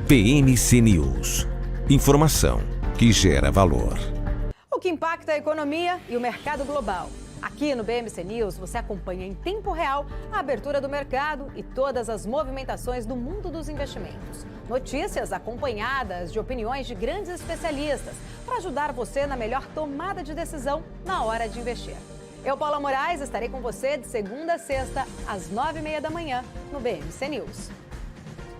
BMC News. Informação que gera valor. O que impacta a economia e o mercado global. Aqui no BMC News você acompanha em tempo real a abertura do mercado e todas as movimentações do mundo dos investimentos. Notícias acompanhadas de opiniões de grandes especialistas para ajudar você na melhor tomada de decisão na hora de investir. Eu, Paula Moraes, estarei com você de segunda a sexta, às 9h30 da manhã, no BMC News.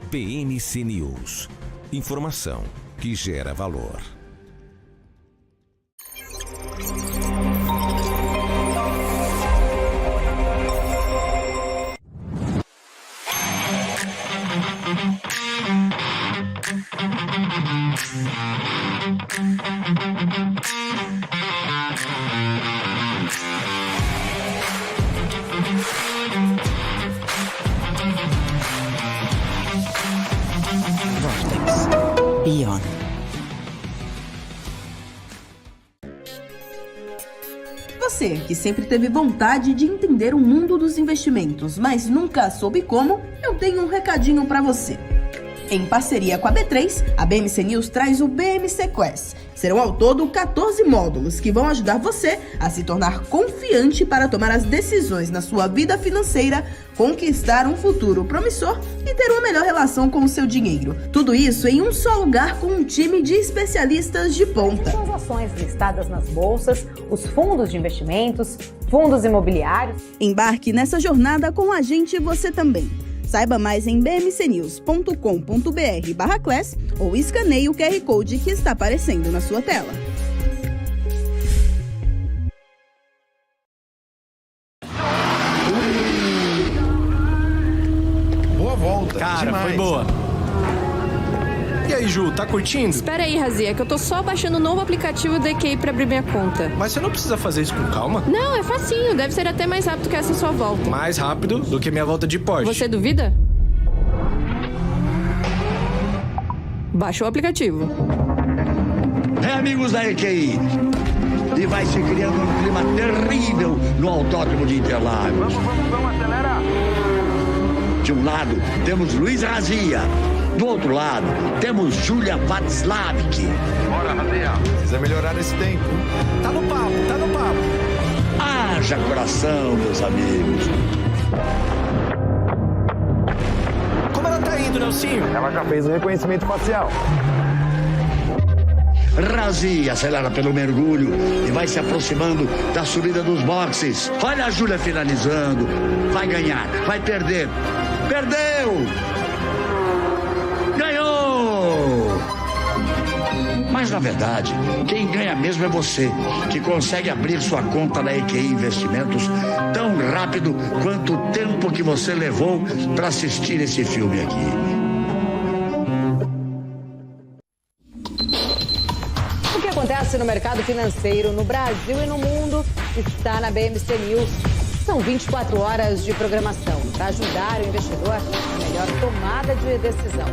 BMC News. Informação que gera valor. Beyond. Você que sempre teve vontade de entender o mundo dos investimentos, mas nunca soube como, eu tenho um recadinho para você. Em parceria com a B3, a BMC News traz o BMC Quest. Serão ao todo 14 módulos que vão ajudar você a se tornar confiante para tomar as decisões na sua vida financeira, conquistar um futuro promissor e ter uma melhor relação com o seu dinheiro. Tudo isso em um só lugar com um time de especialistas de ponta. São as ações listadas nas bolsas, os fundos de investimentos, fundos imobiliários. Embarque nessa jornada com a gente você também. Saiba mais em bmcnews.com.br/class ou escaneie o QR Code que está aparecendo na sua tela. Boa volta. Cara, demais. foi boa. E aí, Ju, tá curtindo? Espera aí, Razia, que eu tô só baixando o novo aplicativo do EQI pra abrir minha conta. Mas você não precisa fazer isso com calma? Não, é facinho, deve ser até mais rápido que essa sua volta. Mais rápido do que minha volta de Porsche. Você duvida? Baixa o aplicativo. Amigos da EQI, e vai se criando um clima terrível no Autódromo de Interlagos. Vamos, acelera! De um lado, temos Luiz Razia. Do outro lado, temos Júlia Václavik. Bora, Razia! Precisa melhorar esse tempo. Tá no papo, tá no papo. Haja coração, meus amigos. Como ela tá indo, Nelsinho? Ela já fez o reconhecimento facial. Razia acelera pelo mergulho e vai se aproximando da subida dos boxes. Olha a Júlia finalizando. Vai ganhar, vai perder. Perdeu! Ganhou! Mas, na verdade, quem ganha mesmo é você, que consegue abrir sua conta na EQI Investimentos tão rápido quanto o tempo que você levou para assistir esse filme aqui. O que acontece no mercado financeiro no Brasil e no mundo está na BMC News. São 24 horas de programação para ajudar o investidor a melhor tomada de decisão.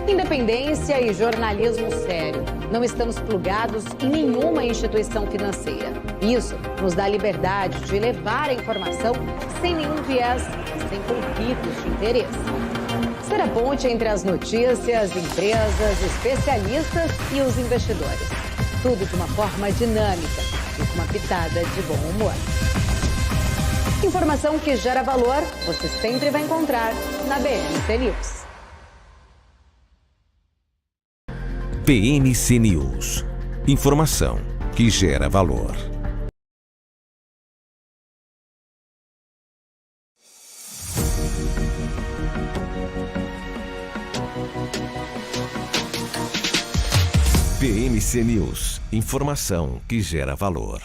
Independência e jornalismo sério. Não estamos plugados em nenhuma instituição financeira. Isso nos dá liberdade de levar a informação sem nenhum viés, sem conflitos de interesse. Ser a ponte entre as notícias, empresas, especialistas e os investidores. Tudo de uma forma dinâmica e com uma pitada de bom humor. Informação que gera valor, você sempre vai encontrar na BMC News. BMC News. Informação que gera valor. BMC News. Informação que gera valor.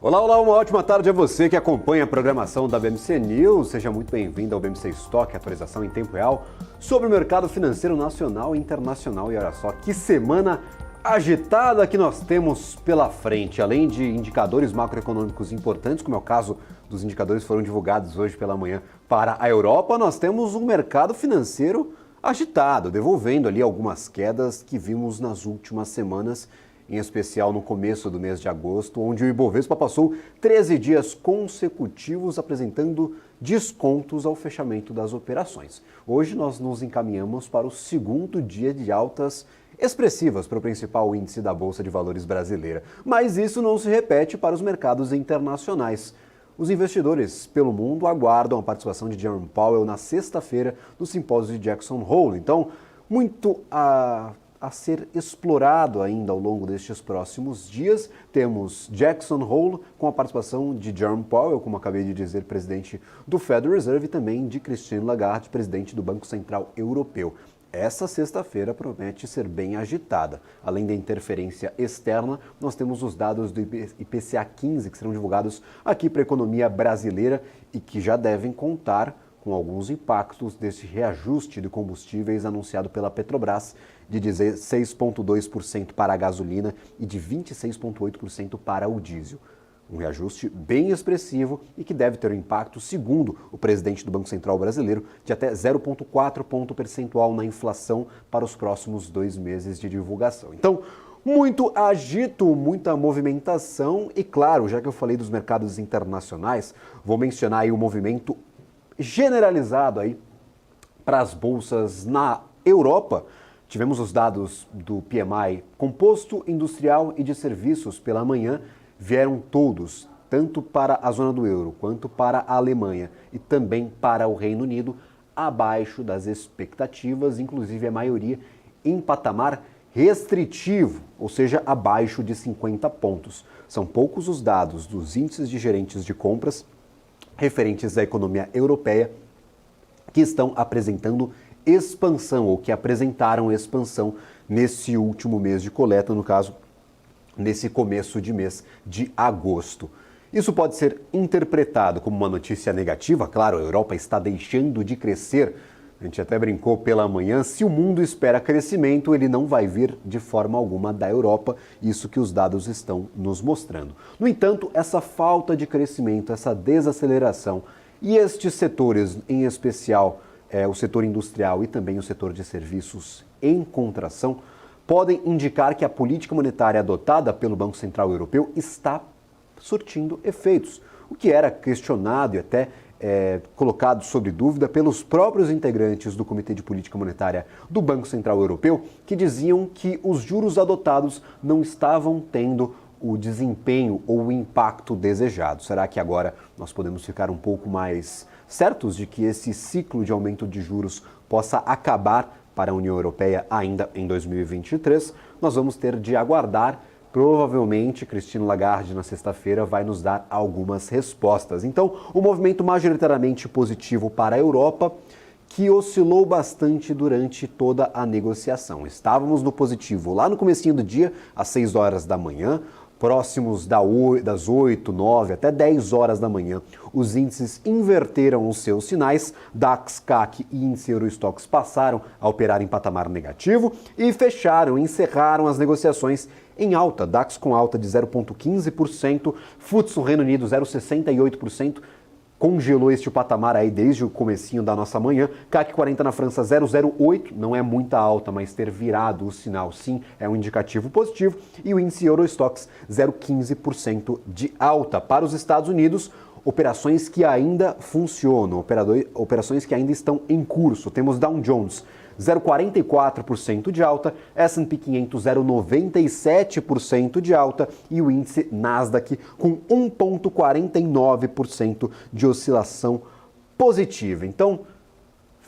Olá, olá, uma ótima tarde a você que acompanha a programação da BMC News. Seja muito bem-vindo ao BMC Stock, atualização em tempo real sobre o mercado financeiro nacional e internacional. E olha só, que semana agitada que nós temos pela frente. Além de indicadores macroeconômicos importantes, como é o caso dos indicadores que foram divulgados hoje pela manhã para a Europa, nós temos um mercado financeiro agitado, devolvendo ali algumas quedas que vimos nas últimas semanas em especial no começo do mês de agosto, onde o Ibovespa passou 13 dias consecutivos apresentando descontos ao fechamento das operações. Hoje nós nos encaminhamos para o segundo dia de altas expressivas para o principal índice da Bolsa de Valores brasileira, mas isso não se repete para os mercados internacionais. Os investidores pelo mundo aguardam a participação de Jerome Powell na sexta-feira no simpósio de Jackson Hole. Então, muito a ser explorado ainda ao longo destes próximos dias. Temos Jackson Hole com a participação de Jerome Powell, como acabei de dizer, presidente do Federal Reserve, e também de Christine Lagarde, presidente do Banco Central Europeu. Essa sexta-feira promete ser bem agitada. Além da interferência externa, nós temos os dados do IPCA 15 que serão divulgados aqui para a economia brasileira e que já devem contar com alguns impactos desse reajuste de combustíveis anunciado pela Petrobras de 16,2% para a gasolina e de 26,8% para o diesel. Um reajuste bem expressivo e que deve ter um impacto, segundo o presidente do Banco Central brasileiro, de até 0,4 ponto percentual na inflação para os próximos 2 meses de divulgação. Então, muito agito, muita movimentação e, claro, já que eu falei dos mercados internacionais, vou mencionar aí o movimento generalizado aí para as bolsas na Europa. Tivemos os dados do PMI composto, industrial e de serviços pela manhã. Vieram todos, tanto para a zona do euro quanto para a Alemanha e também para o Reino Unido, abaixo das expectativas, inclusive a maioria em patamar restritivo, ou seja, abaixo de 50 pontos. São poucos os dados dos índices de gerentes de compras referentes à economia europeia que estão apresentando expansão ou que apresentaram expansão nesse último mês de coleta, no caso, nesse começo de mês de agosto. Isso pode ser interpretado como uma notícia negativa. Claro, a Europa está deixando de crescer. A gente até brincou pela manhã, se o mundo espera crescimento, ele não vai vir de forma alguma da Europa, isso que os dados estão nos mostrando. No entanto, essa falta de crescimento, essa desaceleração e estes setores, em especial o setor industrial e também o setor de serviços em contração, podem indicar que a política monetária adotada pelo Banco Central Europeu está surtindo efeitos, o que era questionado e até colocado sob dúvida pelos próprios integrantes do Comitê de Política Monetária do Banco Central Europeu, que diziam que os juros adotados não estavam tendo o desempenho ou o impacto desejado. Será que agora nós podemos ficar um pouco mais certos de que esse ciclo de aumento de juros possa acabar para a União Europeia ainda em 2023? Nós vamos ter de aguardar. Provavelmente, Christine Lagarde, na sexta-feira, vai nos dar algumas respostas. Então, o movimento majoritariamente positivo para a Europa, que oscilou bastante durante toda a negociação. Estávamos no positivo lá no comecinho do dia, às 6 horas da manhã, próximos das 8, 9 até 10 horas da manhã. Os índices inverteram os seus sinais, DAX, CAC e índice Eurostoxx passaram a operar em patamar negativo e encerraram as negociações em alta, DAX com alta de 0,15%, FTSE no Reino Unido 0,68%, congelou este patamar aí desde o comecinho da nossa manhã. CAC 40 na França 0,08, não é muita alta, mas ter virado o sinal sim é um indicativo positivo. E o índice Eurostoxx 0,15% de alta. Para os Estados Unidos, operações que ainda funcionam, operações que ainda estão em curso. Temos Dow Jones 0,44% de alta, S&P 500 0,97% de alta e o índice Nasdaq com 1,49% de oscilação positiva. Então,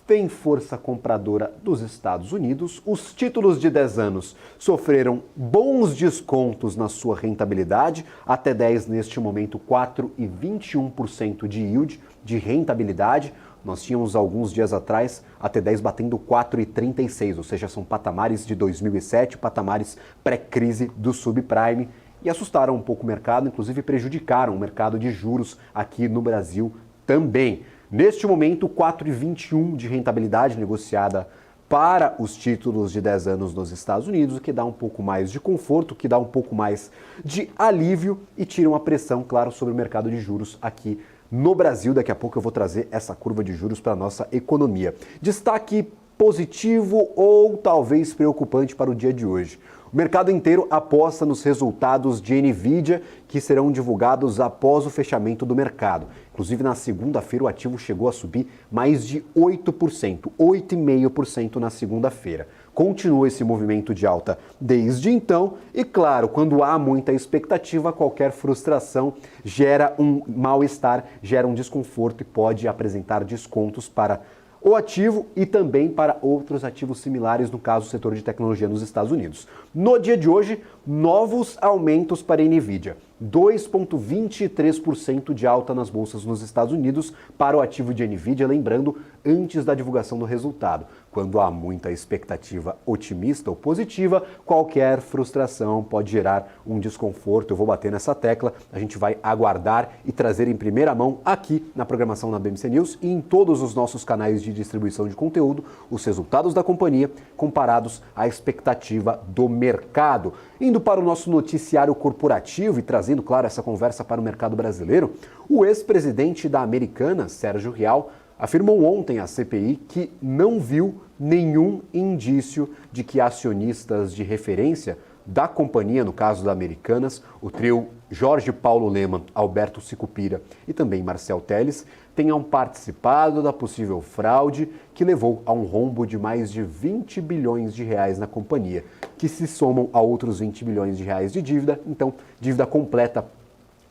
vem força compradora dos Estados Unidos. Os títulos de 10 anos sofreram bons descontos na sua rentabilidade, até 10 neste momento 4,21% de yield, de rentabilidade. Nós tínhamos alguns dias atrás a T10 batendo 4,36, ou seja, são patamares de 2007, patamares pré-crise do subprime, e assustaram um pouco o mercado, inclusive prejudicaram o mercado de juros aqui no Brasil também. Neste momento, 4,21 de rentabilidade negociada para os títulos de 10 anos nos Estados Unidos, o que dá um pouco mais de conforto, que dá um pouco mais de alívio e tira uma pressão, claro, sobre o mercado de juros aqui no Brasil. Daqui a pouco eu vou trazer essa curva de juros para a nossa economia. Destaque positivo ou talvez preocupante para o dia de hoje. O mercado inteiro aposta nos resultados de Nvidia, que serão divulgados após o fechamento do mercado. Inclusive, na segunda-feira, o ativo chegou a subir mais de 8%, 8,5% na segunda-feira. Continua esse movimento de alta desde então e, claro, quando há muita expectativa, qualquer frustração gera um mal-estar, gera um desconforto e pode apresentar descontos para o ativo e também para outros ativos similares, no caso, o setor de tecnologia nos Estados Unidos. No dia de hoje, novos aumentos para a Nvidia. 2,23% de alta nas bolsas nos Estados Unidos para o ativo de Nvidia, lembrando, antes da divulgação do resultado. Quando há muita expectativa otimista ou positiva, qualquer frustração pode gerar um desconforto. Eu vou bater nessa tecla, a gente vai aguardar e trazer em primeira mão aqui na programação da BMC News e em todos os nossos canais de distribuição de conteúdo, os resultados da companhia comparados à expectativa do mercado. Indo para o nosso noticiário corporativo e trazendo, claro, essa conversa para o mercado brasileiro, o ex-presidente da Americanas, Sérgio Rial, afirmou ontem à CPI que não viu nenhum indício de que acionistas de referência da companhia, no caso da Americanas, o trio Jorge Paulo Lemann, Alberto Sicupira e também Marcel Telles, tenham participado da possível fraude que levou a um rombo de mais de 20 bilhões de reais na companhia, que se somam a outros 20 bilhões de reais de dívida, então dívida completa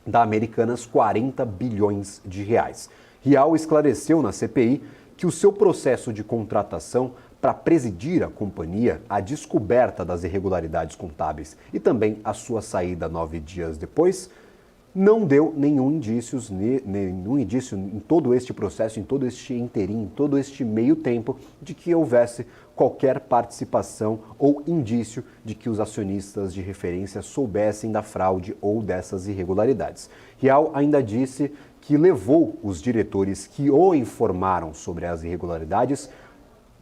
da Americanas, 40 bilhões de reais. Rial esclareceu na CPI que o seu processo de contratação para presidir a companhia, a descoberta das irregularidades contábeis e também a sua saída 9 dias depois, não deu nenhum indício em todo este processo, em todo este interim, em todo este meio tempo, de que houvesse qualquer participação ou indício de que os acionistas de referência soubessem da fraude ou dessas irregularidades. Rial ainda disse que levou os diretores que o informaram sobre as irregularidades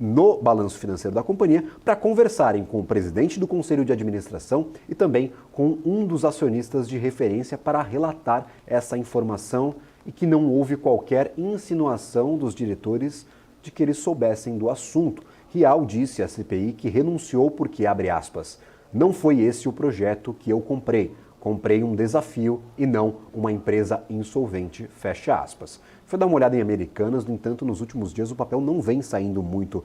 no balanço financeiro da companhia para conversarem com o presidente do Conselho de Administração e também com um dos acionistas de referência para relatar essa informação e que não houve qualquer insinuação dos diretores de que eles soubessem do assunto. Rial disse à CPI que renunciou porque, abre aspas, não foi esse o projeto que eu comprei. Comprei um desafio e não uma empresa insolvente, fecha aspas. Foi dar uma olhada em Americanas, no entanto, nos últimos dias o papel não vem saindo muito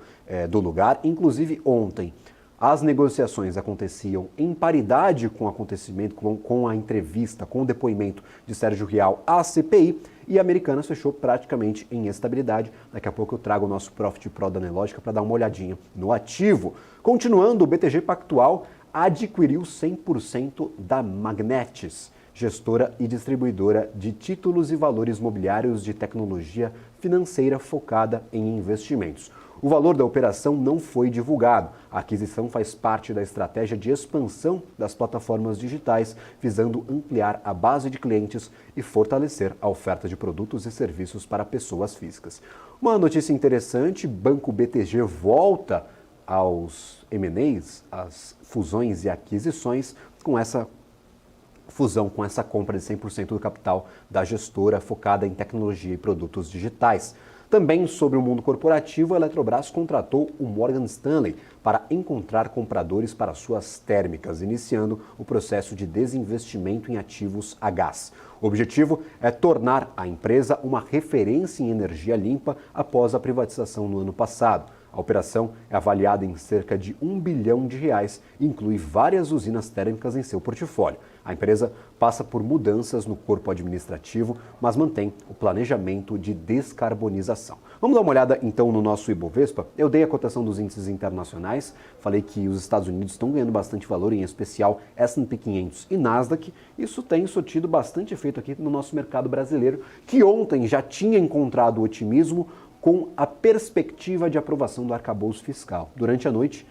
do lugar. Inclusive ontem, as negociações aconteciam em paridade com o acontecimento, com a entrevista, com o depoimento de Sérgio Rial à CPI, e a Americanas fechou praticamente em estabilidade. Daqui a pouco eu trago o nosso Profit Pro da Nelogica para dar uma olhadinha no ativo. Continuando, o BTG Pactual adquiriu 100% da Magnetis, gestora e distribuidora de títulos e valores mobiliários de tecnologia financeira focada em investimentos. O valor da operação não foi divulgado. A aquisição faz parte da estratégia de expansão das plataformas digitais, visando ampliar a base de clientes e fortalecer a oferta de produtos e serviços para pessoas físicas. Uma notícia interessante, Banco BTG volta aos M&As, às fusões e aquisições, com essa fusão, com essa compra de 100% do capital da gestora focada em tecnologia e produtos digitais. Também sobre o mundo corporativo, a Eletrobras contratou o Morgan Stanley para encontrar compradores para suas térmicas, iniciando o processo de desinvestimento em ativos a gás. O objetivo é tornar a empresa uma referência em energia limpa após a privatização no ano passado. A operação é avaliada em cerca de R$1 bilhão e inclui várias usinas térmicas em seu portfólio. A empresa passa por mudanças no corpo administrativo, mas mantém o planejamento de descarbonização. Vamos dar uma olhada então no nosso Ibovespa. Eu dei a cotação dos índices internacionais, falei que os Estados Unidos estão ganhando bastante valor, em especial S&P 500 e Nasdaq. Isso tem surtido bastante efeito aqui no nosso mercado brasileiro, que ontem já tinha encontrado otimismo com a perspectiva de aprovação do arcabouço fiscal. Durante a noite,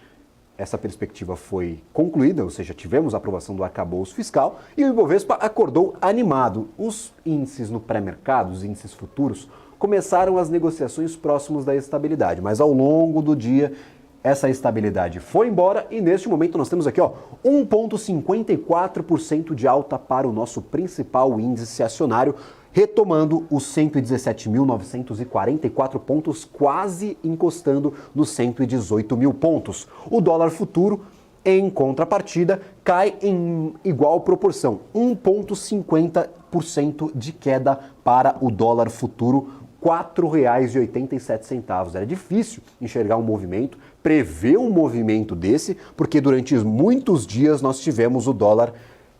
essa perspectiva foi concluída, ou seja, tivemos a aprovação do arcabouço fiscal e o Ibovespa acordou animado. Os índices no pré-mercado, os índices futuros, começaram as negociações próximos da estabilidade, mas ao longo do dia essa estabilidade foi embora e neste momento nós temos aqui 1,54% de alta para o nosso principal índice acionário. retomando os 117.944 pontos, quase encostando nos 118 mil pontos. O dólar futuro, em contrapartida, cai em igual proporção, 1,50% de queda para o dólar futuro, R$ 4,87. Era difícil enxergar um movimento, prever um movimento desse, porque durante muitos dias nós tivemos o dólar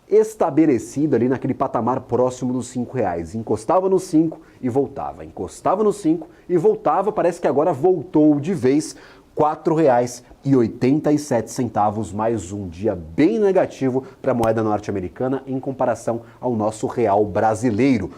estabelecido ali naquele patamar próximo dos R$ 5. Encostava no 5 e voltava, encostava no 5 e voltava, parece que agora voltou de vez, R$ 4,87, mais um dia bem negativo para a moeda norte-americana em comparação ao nosso real brasileiro.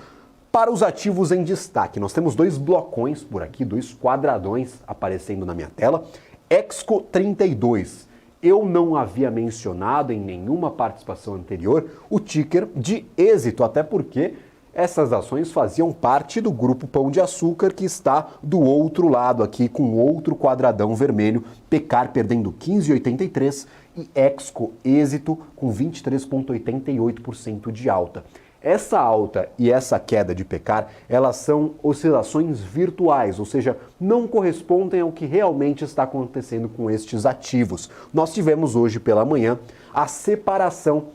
Para os ativos em destaque, nós temos dois blocões por aqui, dois quadradões aparecendo na minha tela. Exco 32. Eu não havia mencionado em nenhuma participação anterior o ticker de êxito, até porque essas ações faziam parte do grupo Pão de Açúcar, que está do outro lado aqui, com outro quadradão vermelho, Pecar perdendo 15,83% e Exco êxito com 23,88% de alta. Essa alta e essa queda de Pecar, elas são oscilações virtuais, ou seja, não correspondem ao que realmente está acontecendo com estes ativos. Nós tivemos hoje pela manhã a separação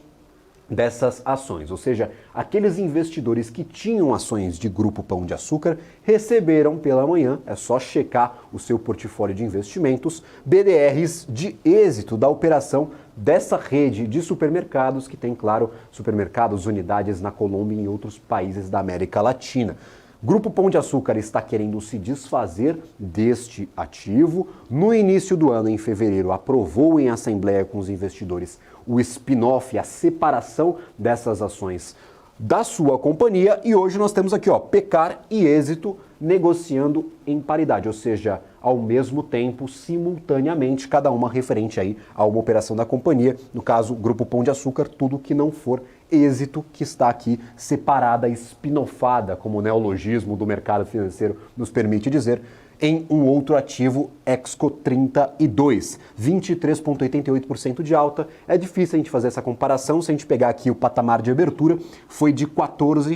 dessas ações, ou seja, aqueles investidores que tinham ações de Grupo Pão de Açúcar receberam pela manhã, é só checar o seu portfólio de investimentos, BDRs de êxito da operação dessa rede de supermercados que tem, claro, supermercados, unidades na Colômbia e em outros países da América Latina. Grupo Pão de Açúcar está querendo se desfazer deste ativo. No início do ano, em fevereiro, aprovou em assembleia com os investidores o spin-off, a separação dessas ações da sua companhia, e hoje nós temos aqui, Pecar e êxito negociando em paridade, ou seja, ao mesmo tempo, simultaneamente, cada uma referente aí a uma operação da companhia, no caso, Grupo Pão de Açúcar, tudo que não for êxito, que está aqui separada, spin-offada, como o neologismo do mercado financeiro nos permite dizer, em um outro ativo, Exco 32, 23,88% de alta. É difícil a gente fazer essa comparação, se a gente pegar aqui o patamar de abertura, foi de R$ 14,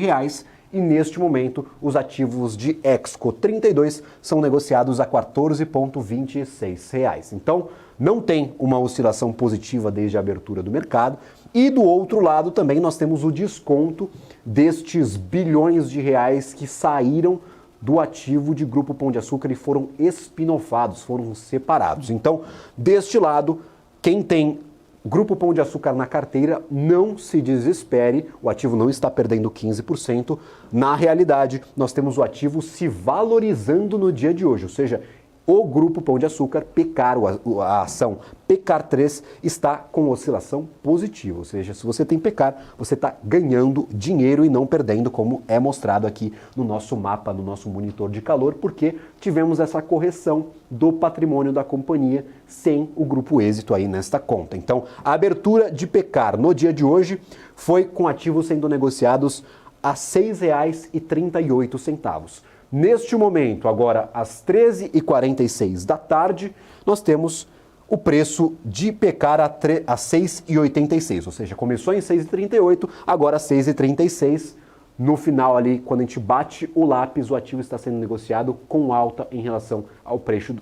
e neste momento os ativos de Exco 32 são negociados a R$ 14,26. Então, não tem uma oscilação positiva desde a abertura do mercado. E do outro lado também nós temos o desconto destes bilhões de reais que saíram do ativo de Grupo Pão de Açúcar e foram spin-offados, foram separados. Então, deste lado, quem tem Grupo Pão de Açúcar na carteira, não se desespere, o ativo não está perdendo 15%. Na realidade, nós temos o ativo se valorizando no dia de hoje, ou seja, o Grupo Pão de Açúcar, Pecar, a ação Pecar 3, está com oscilação positiva. Ou seja, se você tem Pecar, você está ganhando dinheiro e não perdendo, como é mostrado aqui no nosso mapa, no nosso monitor de calor, porque tivemos essa correção do patrimônio da companhia sem o Grupo Êxito aí nesta conta. Então, a abertura de Pecar no dia de hoje foi com ativos sendo negociados a R$ 6,38. Neste momento, agora às 13h46 da tarde, nós temos o preço de Pecar a R$ 6,86, ou seja, começou em 6,38, agora 6,36. No final ali, quando a gente bate o lápis, o ativo está sendo negociado com alta em relação ao preço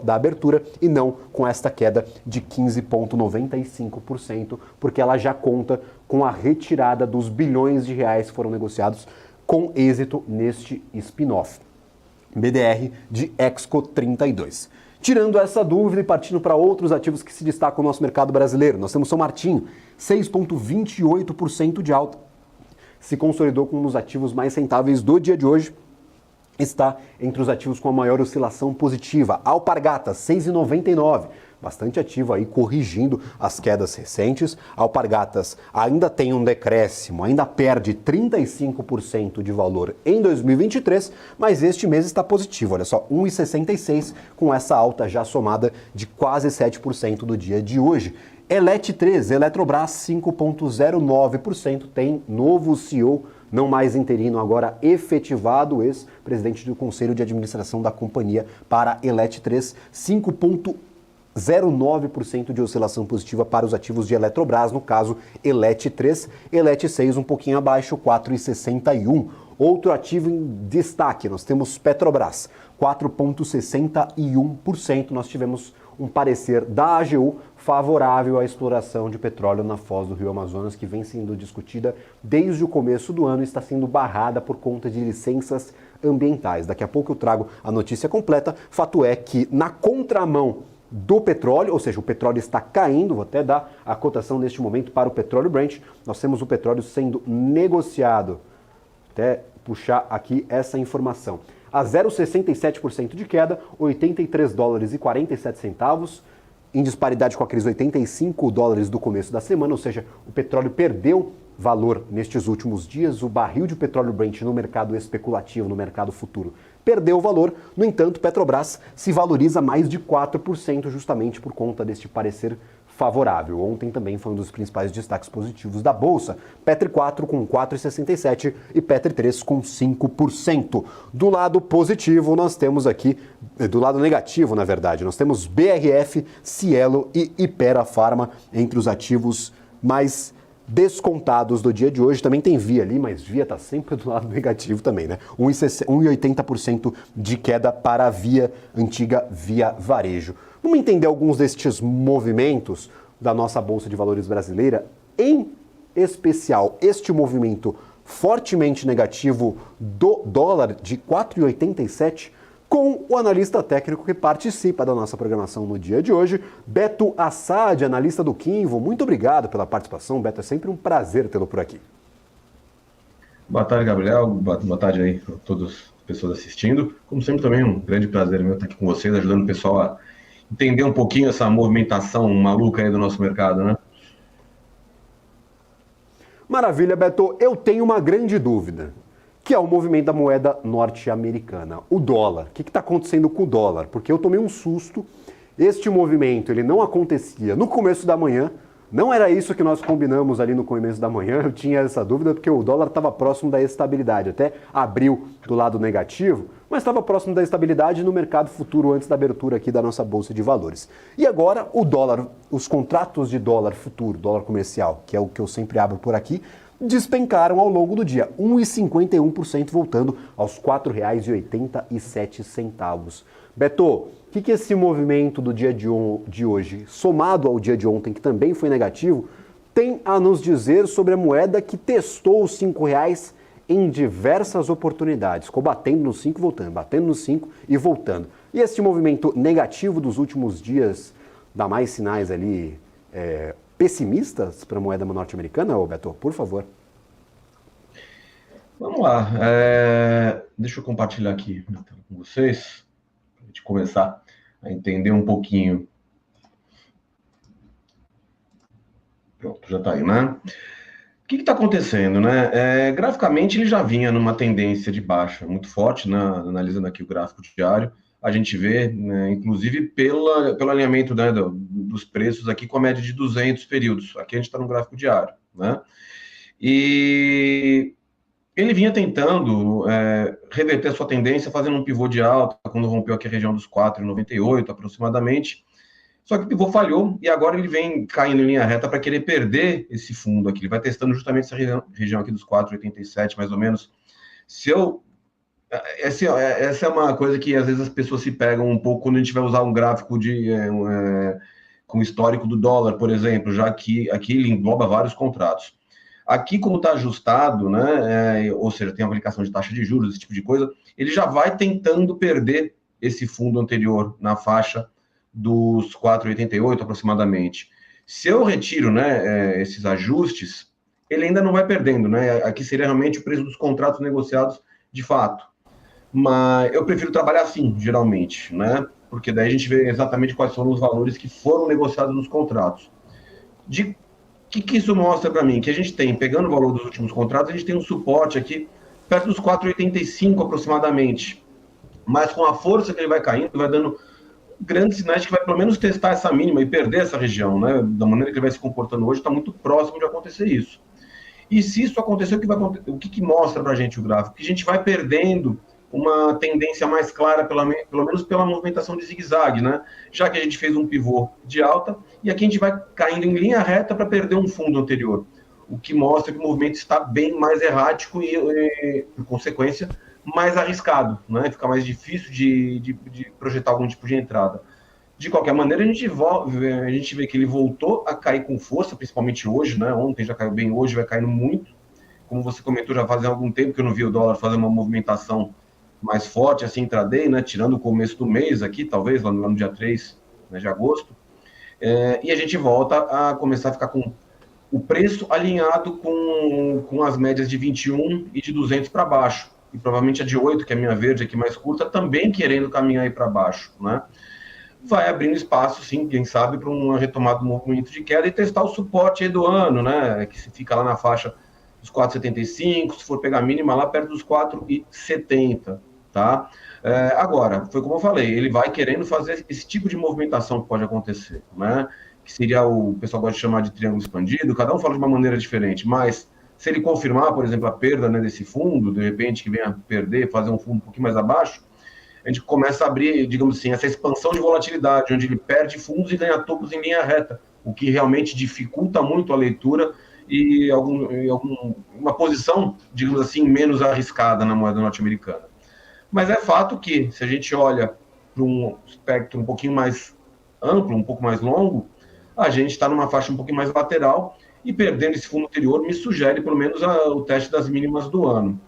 da abertura e não com esta queda de 15,95%, porque ela já conta com a retirada dos bilhões de reais que foram negociados com êxito neste spin-off. BDR de Exco 32. Tirando essa dúvida e partindo para outros ativos que se destacam no nosso mercado brasileiro, nós temos São Martinho, 6,28% de alta. Se consolidou como um dos ativos mais rentáveis do dia de hoje. Está entre os ativos com a maior oscilação positiva. Alpargatas, 6,99%. Bastante ativo aí, corrigindo as quedas recentes. Alpargatas ainda tem um decréscimo, ainda perde 35% de valor em 2023, mas este mês está positivo, olha só, 1,66 com essa alta já somada de quase 7% do dia de hoje. Elet 3, Eletrobras 5,09%, tem novo CEO, não mais interino, agora efetivado, ex-presidente do Conselho de Administração da companhia para Elet 3, 5,09% de oscilação positiva para os ativos de Eletrobras, no caso Elet 3, Elet 6 um pouquinho abaixo, 4,61%. Outro ativo em destaque, nós temos Petrobras, 4,61%. Nós tivemos um parecer da AGU favorável à exploração de petróleo na foz do Rio Amazonas, que vem sendo discutida desde o começo do ano e está sendo barrada por conta de licenças ambientais. Daqui a pouco eu trago a notícia completa. Fato é que, na contramão do petróleo, ou seja, o petróleo está caindo, vou até dar a cotação neste momento para o petróleo Brent, nós temos o petróleo sendo negociado, até puxar aqui essa informação, a 0,67% de queda, 83 dólares e 47 centavos, em disparidade com aqueles 85 dólares do começo da semana, ou seja, o petróleo perdeu valor nestes últimos dias. O barril de petróleo Brent no mercado especulativo, no mercado futuro, perdeu valor. No entanto, Petrobras se valoriza mais de 4% justamente por conta deste parecer favorável. Ontem também foi um dos principais destaques positivos da Bolsa. Petri 4 com 4,67 e Petri 3 com 5%. Do lado positivo, nós temos aqui, do lado negativo, na verdade, nós temos BRF, Cielo e Hypera Pharma entre os ativos mais descontados do dia de hoje. Também tem Via ali, mas Via está sempre do lado negativo também, né? 1,80% de queda para a Via, antiga Via Varejo. Vamos entender alguns destes movimentos da nossa Bolsa de Valores brasileira, em especial este movimento fortemente negativo do dólar de 4,87, com o analista técnico que participa da nossa programação no dia de hoje, Beto Assad, analista do Kinvo. Muito obrigado pela participação, Beto, é sempre um prazer tê-lo por aqui. Boa tarde, Gabriel, boa tarde aí a todas as pessoas assistindo. Como sempre, também um grande prazer meu estar aqui com vocês, ajudando o pessoal a entender um pouquinho essa movimentação maluca aí do nosso mercado, né? Maravilha, Beto. Eu tenho uma grande dúvida, que é o movimento da moeda norte-americana, o dólar. O que está acontecendo com o dólar? Porque eu tomei um susto. Este movimento ele não acontecia no começo da manhã, não era isso que nós combinamos ali no começo da manhã. Eu tinha essa dúvida porque o dólar estava próximo da estabilidade, até abriu do lado negativo, mas estava próximo da estabilidade no mercado futuro antes da abertura aqui da nossa Bolsa de Valores. E agora o dólar, os contratos de dólar futuro, dólar comercial, que é o que eu sempre abro por aqui, despencaram ao longo do dia, 1,51%, voltando aos R$ 4,87. Beto, o que esse movimento do dia de hoje, somado ao dia de ontem, que também foi negativo, tem a nos dizer sobre a moeda que testou os R$ 5,00 em diversas oportunidades, ficou batendo no 5 e voltando, batendo no 5 e voltando. E esse movimento negativo dos últimos dias dá mais sinais ali pessimistas para a moeda norte-americana, Beto? Por favor. Vamos lá. Deixa eu compartilhar aqui com vocês, para a gente começar a entender um pouquinho. Pronto, já está aí, né? O que está acontecendo, né? Graficamente, ele já vinha numa tendência de baixa muito forte, né? Analisando aqui o gráfico diário, a gente vê, né, inclusive pelo alinhamento, né, dos preços aqui com a média de 200 períodos. Aqui a gente está no gráfico diário, né? E ele vinha tentando reverter a sua tendência, fazendo um pivô de alta, quando rompeu aqui a região dos 4,98 aproximadamente. Só que o pivô falhou e agora ele vem caindo em linha reta para querer perder esse fundo aqui. Ele vai testando justamente essa região aqui dos 4,87 mais ou menos. Essa é uma coisa que às vezes as pessoas se pegam um pouco quando a gente vai usar um gráfico com histórico do dólar, por exemplo, já que aqui ele engloba vários contratos. Aqui, como está ajustado, né, ou seja, tem aplicação de taxa de juros, esse tipo de coisa, ele já vai tentando perder esse fundo anterior na faixa dos 4,88 aproximadamente. Se eu retiro, né, esses ajustes, ele ainda não vai perdendo, né? Aqui seria realmente o preço dos contratos negociados de fato. Mas eu prefiro trabalhar assim, geralmente, né? Porque daí a gente vê exatamente quais foram os valores que foram negociados nos contratos. O que isso mostra para mim? Que a gente tem, pegando o valor dos últimos contratos, a gente tem um suporte aqui perto dos 4,85 aproximadamente. Mas com a força que ele vai caindo, vai dando grandes sinais de que vai pelo menos testar essa mínima e perder essa região, né? Da maneira que ele vai se comportando hoje, está muito próximo de acontecer isso. E se isso acontecer, o que mostra para a gente o gráfico? Que a gente vai perdendo uma tendência mais clara, pelo menos pela movimentação de zigue-zague, né? Já que a gente fez um pivô de alta, e aqui a gente vai caindo em linha reta para perder um fundo anterior. o que mostra que o movimento está bem mais errático e por consequência, mais arriscado, né? Fica mais difícil de projetar algum tipo de entrada. De qualquer maneira, a gente vê que ele voltou a cair com força, principalmente hoje, né? Ontem já caiu bem, hoje vai caindo muito. Como você comentou, já faz algum tempo que eu não vi o dólar fazer uma movimentação mais forte, assim, intraday, né? Tirando o começo do mês aqui, talvez, lá no dia 3, né, de agosto. E a gente volta a começar a ficar com o preço alinhado com as médias de 21 e de 200 para baixo. E provavelmente a de 8, que é a minha verde aqui mais curta, também querendo caminhar aí para baixo, né? Vai abrindo espaço, sim, quem sabe, para uma retomada do movimento de queda e testar o suporte aí do ano, né? Que se fica lá na faixa dos 4,75, se for pegar a mínima lá perto dos 4,70, tá? Agora, foi como eu falei, ele vai querendo fazer esse tipo de movimentação que pode acontecer, né? Que seria o pessoal gosta de chamar de triângulo expandido, cada um fala de uma maneira diferente, mas se ele confirmar, por exemplo, a perda, né, desse fundo, de repente que venha a perder, fazer um fundo um pouquinho mais abaixo, a gente começa a abrir, digamos assim, essa expansão de volatilidade, onde ele perde fundos e ganha topos em linha reta, o que realmente dificulta muito a leitura e uma posição, digamos assim, menos arriscada na moeda norte-americana. Mas é fato que, se a gente olha para um espectro um pouquinho mais amplo, um pouco mais longo, a gente está numa faixa um pouquinho mais lateral e perdendo esse fundo anterior me sugere pelo menos o teste das mínimas do ano.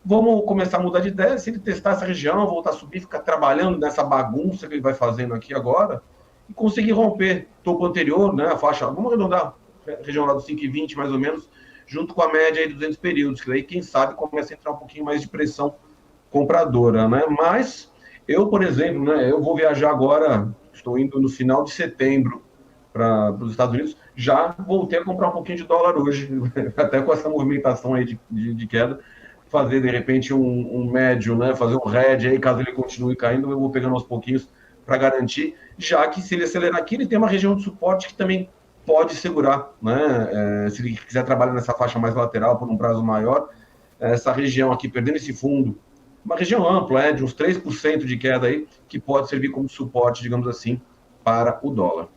Vamos começar a mudar de ideia, se ele testar essa região, voltar a subir, ficar trabalhando nessa bagunça que ele vai fazendo aqui agora e conseguir romper topo anterior, né, a faixa, vamos arredondar, região lá do 5,20 mais ou menos, junto com a média aí de 200 períodos, que daí, quem sabe, começa a entrar um pouquinho mais de pressão compradora, né? Mas eu, por exemplo, né, eu vou viajar agora, estou indo no final de setembro para os Estados Unidos, já voltei a comprar um pouquinho de dólar hoje, até com essa movimentação aí de queda, fazer de repente um médio, né, fazer um hedge aí, caso ele continue caindo, eu vou pegando aos pouquinhos para garantir, já que se ele acelerar aqui, ele tem uma região de suporte que também pode segurar, né, se ele quiser trabalhar nessa faixa mais lateral por um prazo maior, essa região aqui, perdendo esse fundo, uma região ampla, de uns 3% de queda aí, que pode servir como suporte, digamos assim, para o dólar.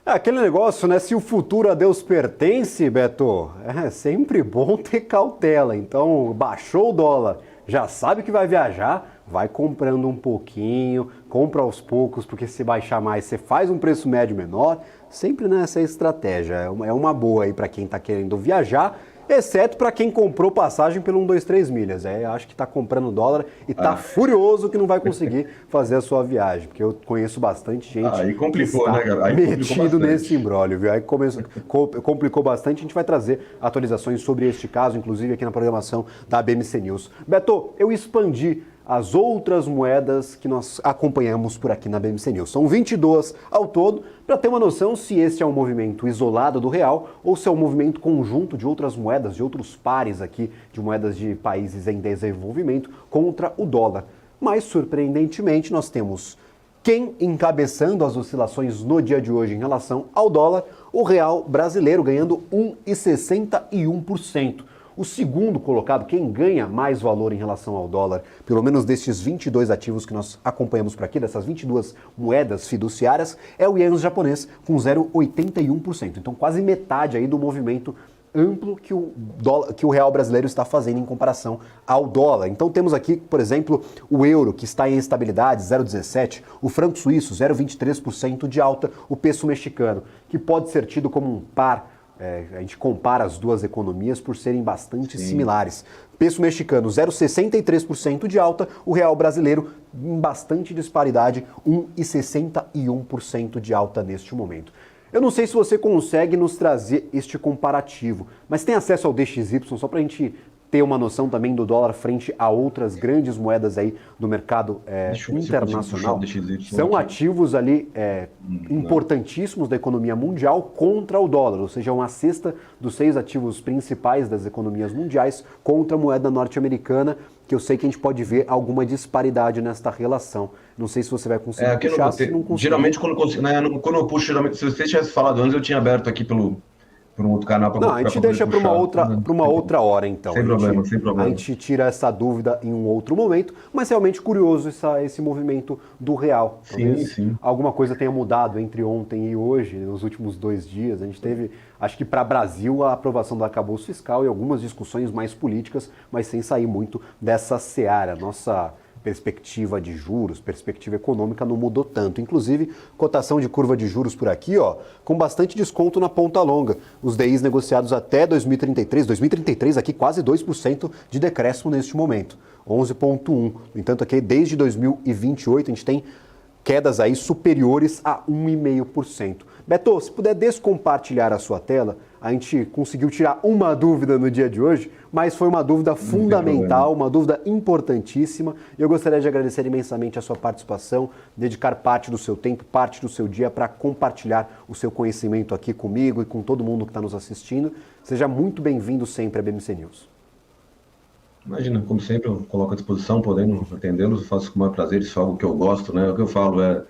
Aquele negócio, né? Se o futuro a Deus pertence, Beto, é sempre bom ter cautela. Então, baixou o dólar, já sabe que vai viajar, vai comprando um pouquinho, compra aos poucos, porque se baixar mais, você faz um preço médio menor. Sempre nessa estratégia. É uma boa aí para quem está querendo viajar, exceto para quem comprou passagem pelo 1, 2, 3 milhas. Acho que está comprando dólar e está furioso que não vai conseguir fazer a sua viagem, porque eu conheço bastante gente aí complicou, que está, né, cara? Aí metido nesse imbróglio, viu? Aí complicou bastante. A gente vai trazer atualizações sobre este caso, inclusive aqui na programação da BMC News. Beto, eu expandi as outras moedas que nós acompanhamos por aqui na BMC News. São 22 ao todo, para ter uma noção se esse é um movimento isolado do real ou se é um movimento conjunto de outras moedas, de outros pares aqui, de moedas de países em desenvolvimento contra o dólar. Mas, surpreendentemente, nós temos quem encabeçando as oscilações no dia de hoje em relação ao dólar, o real brasileiro ganhando 1,61%. O segundo colocado, quem ganha mais valor em relação ao dólar, pelo menos destes 22 ativos que nós acompanhamos por aqui, dessas 22 moedas fiduciárias, é o ien japonês com 0,81%. Então quase metade aí do movimento amplo que o real brasileiro está fazendo em comparação ao dólar. Então temos aqui, por exemplo, o euro, que está em estabilidade, 0,17%, o franco suíço, 0,23% de alta, o peso mexicano, que pode ser tido como um par. A gente compara as duas economias por serem bastante similares. Peso mexicano, 0,63% de alta, o real brasileiro em bastante disparidade, 1,61% de alta neste momento. Eu não sei se você consegue nos trazer este comparativo, mas tem acesso ao DXY, só para a gente ter uma noção também do dólar frente a outras grandes moedas aí do mercado internacional. São ativos ali importantíssimos da economia mundial contra o dólar, ou seja, uma cesta dos 6 ativos principais das economias mundiais contra a moeda norte-americana, que eu sei que a gente pode ver alguma disparidade nesta relação. Não sei se você vai conseguir puxar, se não conseguir. Geralmente, quando eu puxo, geralmente, se você tivesse falado antes, eu tinha aberto aqui pelo por um outro canal. Não, a gente deixa para uma outra hora, então. Sem problema. A gente tira essa dúvida em um outro momento, mas realmente curioso esse movimento do real. Talvez sim. alguma coisa tenha mudado entre ontem e hoje, nos últimos 2 dias. A gente teve, acho que para o Brasil, a aprovação do arcabouço fiscal e algumas discussões mais políticas, mas sem sair muito dessa seara. Nossa perspectiva de juros, perspectiva econômica não mudou tanto. Inclusive, cotação de curva de juros por aqui, com bastante desconto na ponta longa. Os DIs negociados até 2033 aqui quase 2% de decréscimo neste momento, 11,1%. No entanto, aqui desde 2028 a gente tem quedas aí superiores a 1,5%. Beto, se puder descompartilhar a sua tela, a gente conseguiu tirar uma dúvida no dia de hoje, mas foi uma dúvida fundamental, uma dúvida importantíssima. E eu gostaria de agradecer imensamente a sua participação, dedicar parte do seu tempo, parte do seu dia para compartilhar o seu conhecimento aqui comigo e com todo mundo que está nos assistindo. Seja muito bem-vindo sempre à BMC News. Imagina, como sempre, eu coloco à disposição, podendo atendê-los, faço com o maior prazer, isso é algo que eu gosto, né? O que eu falo é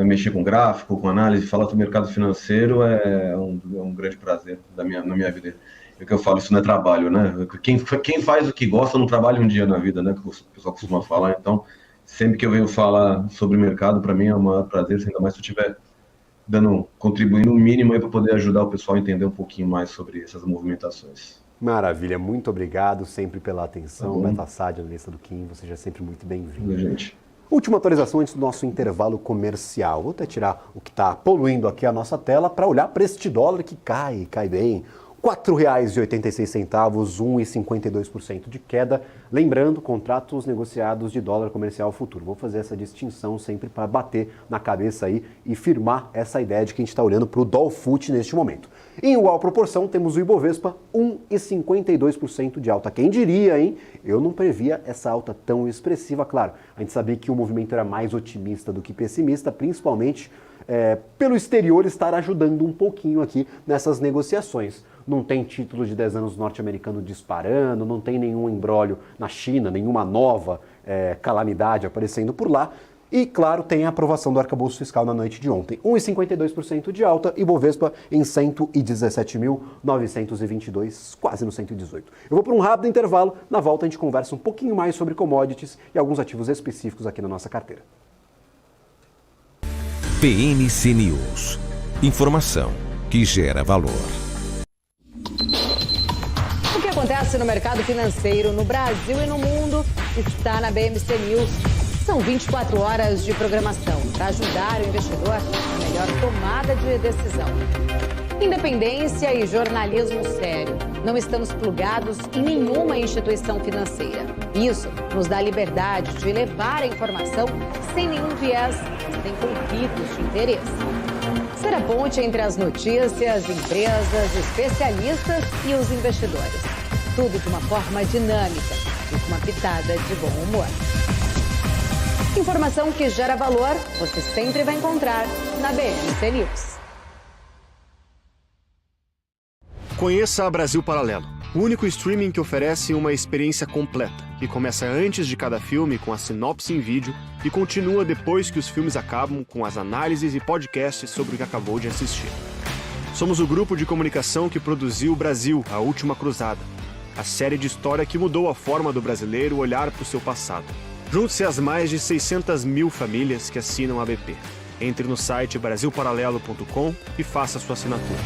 mexer com gráfico, com análise, falar sobre o mercado financeiro é um grande prazer na minha vida. E o que eu falo, isso não é trabalho, né? Quem faz o que gosta não trabalha um dia na vida, né? Que o pessoal costuma falar. Então, sempre que eu venho falar sobre o mercado, para mim é o maior prazer, ainda mais se eu estiver contribuindo o mínimo aí para poder ajudar o pessoal a entender um pouquinho mais sobre essas movimentações. Maravilha, muito obrigado sempre pela atenção. Beto Assad, analista do Kim, você já é sempre muito bem-vindo. Gente. Última atualização antes do nosso intervalo comercial. Vou até tirar o que está poluindo aqui a nossa tela para olhar para este dólar que cai bem. R$ 4,86, 1,52% de queda. Lembrando, contratos negociados de dólar comercial futuro. Vou fazer essa distinção sempre para bater na cabeça aí e firmar essa ideia de que a gente está olhando para o Dolfut neste momento. Em igual proporção, temos o Ibovespa, 1,52% de alta. Quem diria, hein? Eu não previa essa alta tão expressiva. Claro, a gente sabia que o movimento era mais otimista do que pessimista, principalmente pelo exterior estar ajudando um pouquinho aqui nessas negociações. Não tem título de 10 anos norte-americano disparando, não tem nenhum imbróglio na China, nenhuma nova calamidade aparecendo por lá. E, claro, tem a aprovação do arcabouço fiscal na noite de ontem. 1,52% de alta e Bovespa em 117.922, quase no 118. Eu vou para um rápido intervalo. Na volta a gente conversa um pouquinho mais sobre commodities e alguns ativos específicos aqui na nossa carteira. BMC News. Informação que gera valor. O que acontece no mercado financeiro no Brasil e no mundo está na BMC News. São 24 horas de programação para ajudar o investidor na melhor tomada de decisão. Independência e jornalismo sério. Não estamos plugados em nenhuma instituição financeira. Isso nos dá liberdade de levar a informação sem nenhum viés, sem conflitos de interesse. Ser a ponte entre as notícias, empresas, especialistas e os investidores. Tudo de uma forma dinâmica e com uma pitada de bom humor. Informação que gera valor, você sempre vai encontrar na BMC News. Conheça a Brasil Paralelo, o único streaming que oferece uma experiência completa, que começa antes de cada filme com a sinopse em vídeo e continua depois que os filmes acabam com as análises e podcasts sobre o que acabou de assistir. Somos o grupo de comunicação que produziu Brasil, a Última Cruzada, a série de história que mudou a forma do brasileiro olhar para o seu passado. Junte-se às mais de 600 mil famílias que assinam a BP. Entre no site brasilparalelo.com e faça sua assinatura.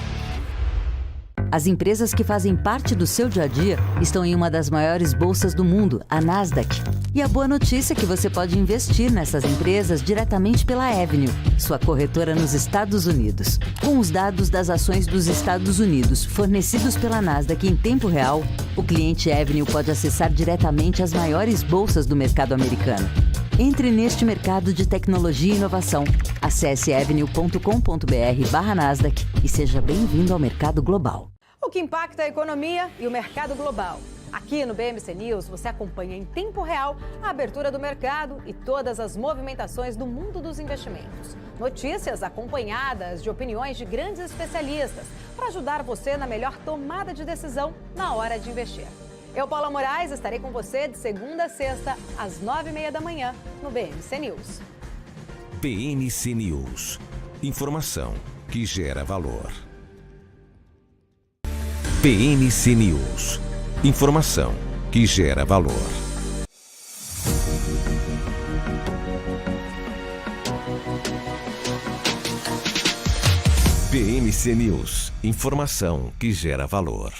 As empresas que fazem parte do seu dia a dia estão em uma das maiores bolsas do mundo, a Nasdaq. E a boa notícia é que você pode investir nessas empresas diretamente pela Avenue, sua corretora nos Estados Unidos. Com os dados das ações dos Estados Unidos fornecidos pela Nasdaq em tempo real, o cliente Avenue pode acessar diretamente as maiores bolsas do mercado americano. Entre neste mercado de tecnologia e inovação. Acesse avenue.com.br/Nasdaq e seja bem-vindo ao mercado global. O que impacta a economia e o mercado global. Aqui no BMC News você acompanha em tempo real a abertura do mercado e todas as movimentações do mundo dos investimentos. Notícias acompanhadas de opiniões de grandes especialistas para ajudar você na melhor tomada de decisão na hora de investir. Eu, Paula Moraes, estarei com você de segunda a sexta, às 9h30 da manhã, no BMC News. BMC News. Informação que gera valor. PMC News. Informação que gera valor. PMC News. Informação que gera valor.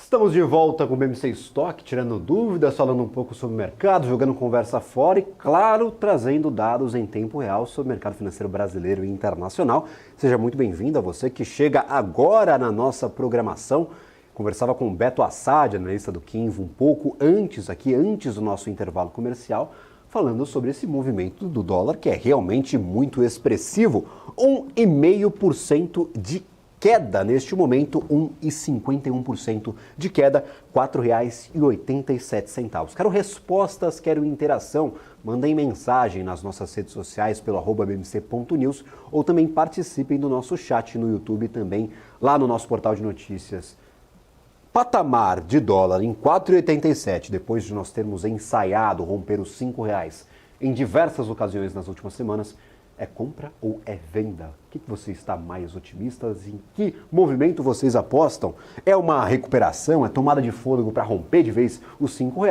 Estamos de volta com o BMC Stock, tirando dúvidas, falando um pouco sobre o mercado, jogando conversa fora e, claro, trazendo dados em tempo real sobre o mercado financeiro brasileiro e internacional. Seja muito bem-vindo a você que chega agora na nossa programação. Conversava com o Beto Assad, analista do Kinvo, um pouco antes do nosso intervalo comercial, falando sobre esse movimento do dólar, que é realmente muito expressivo. 1,5% de queda neste momento, 1,51% de queda, R$ 4,87. Quero respostas, quero interação. Mandem mensagem nas nossas redes sociais pelo @bmc.news ou também participem do nosso chat no YouTube e também lá no nosso portal de notícias. Patamar de dólar em 4,87, depois de nós termos ensaiado romper os R$ 5 em diversas ocasiões nas últimas semanas, é compra ou é venda? O que você está mais otimista? Em que movimento vocês apostam? É uma recuperação, é tomada de fôlego para romper de vez os R$ 5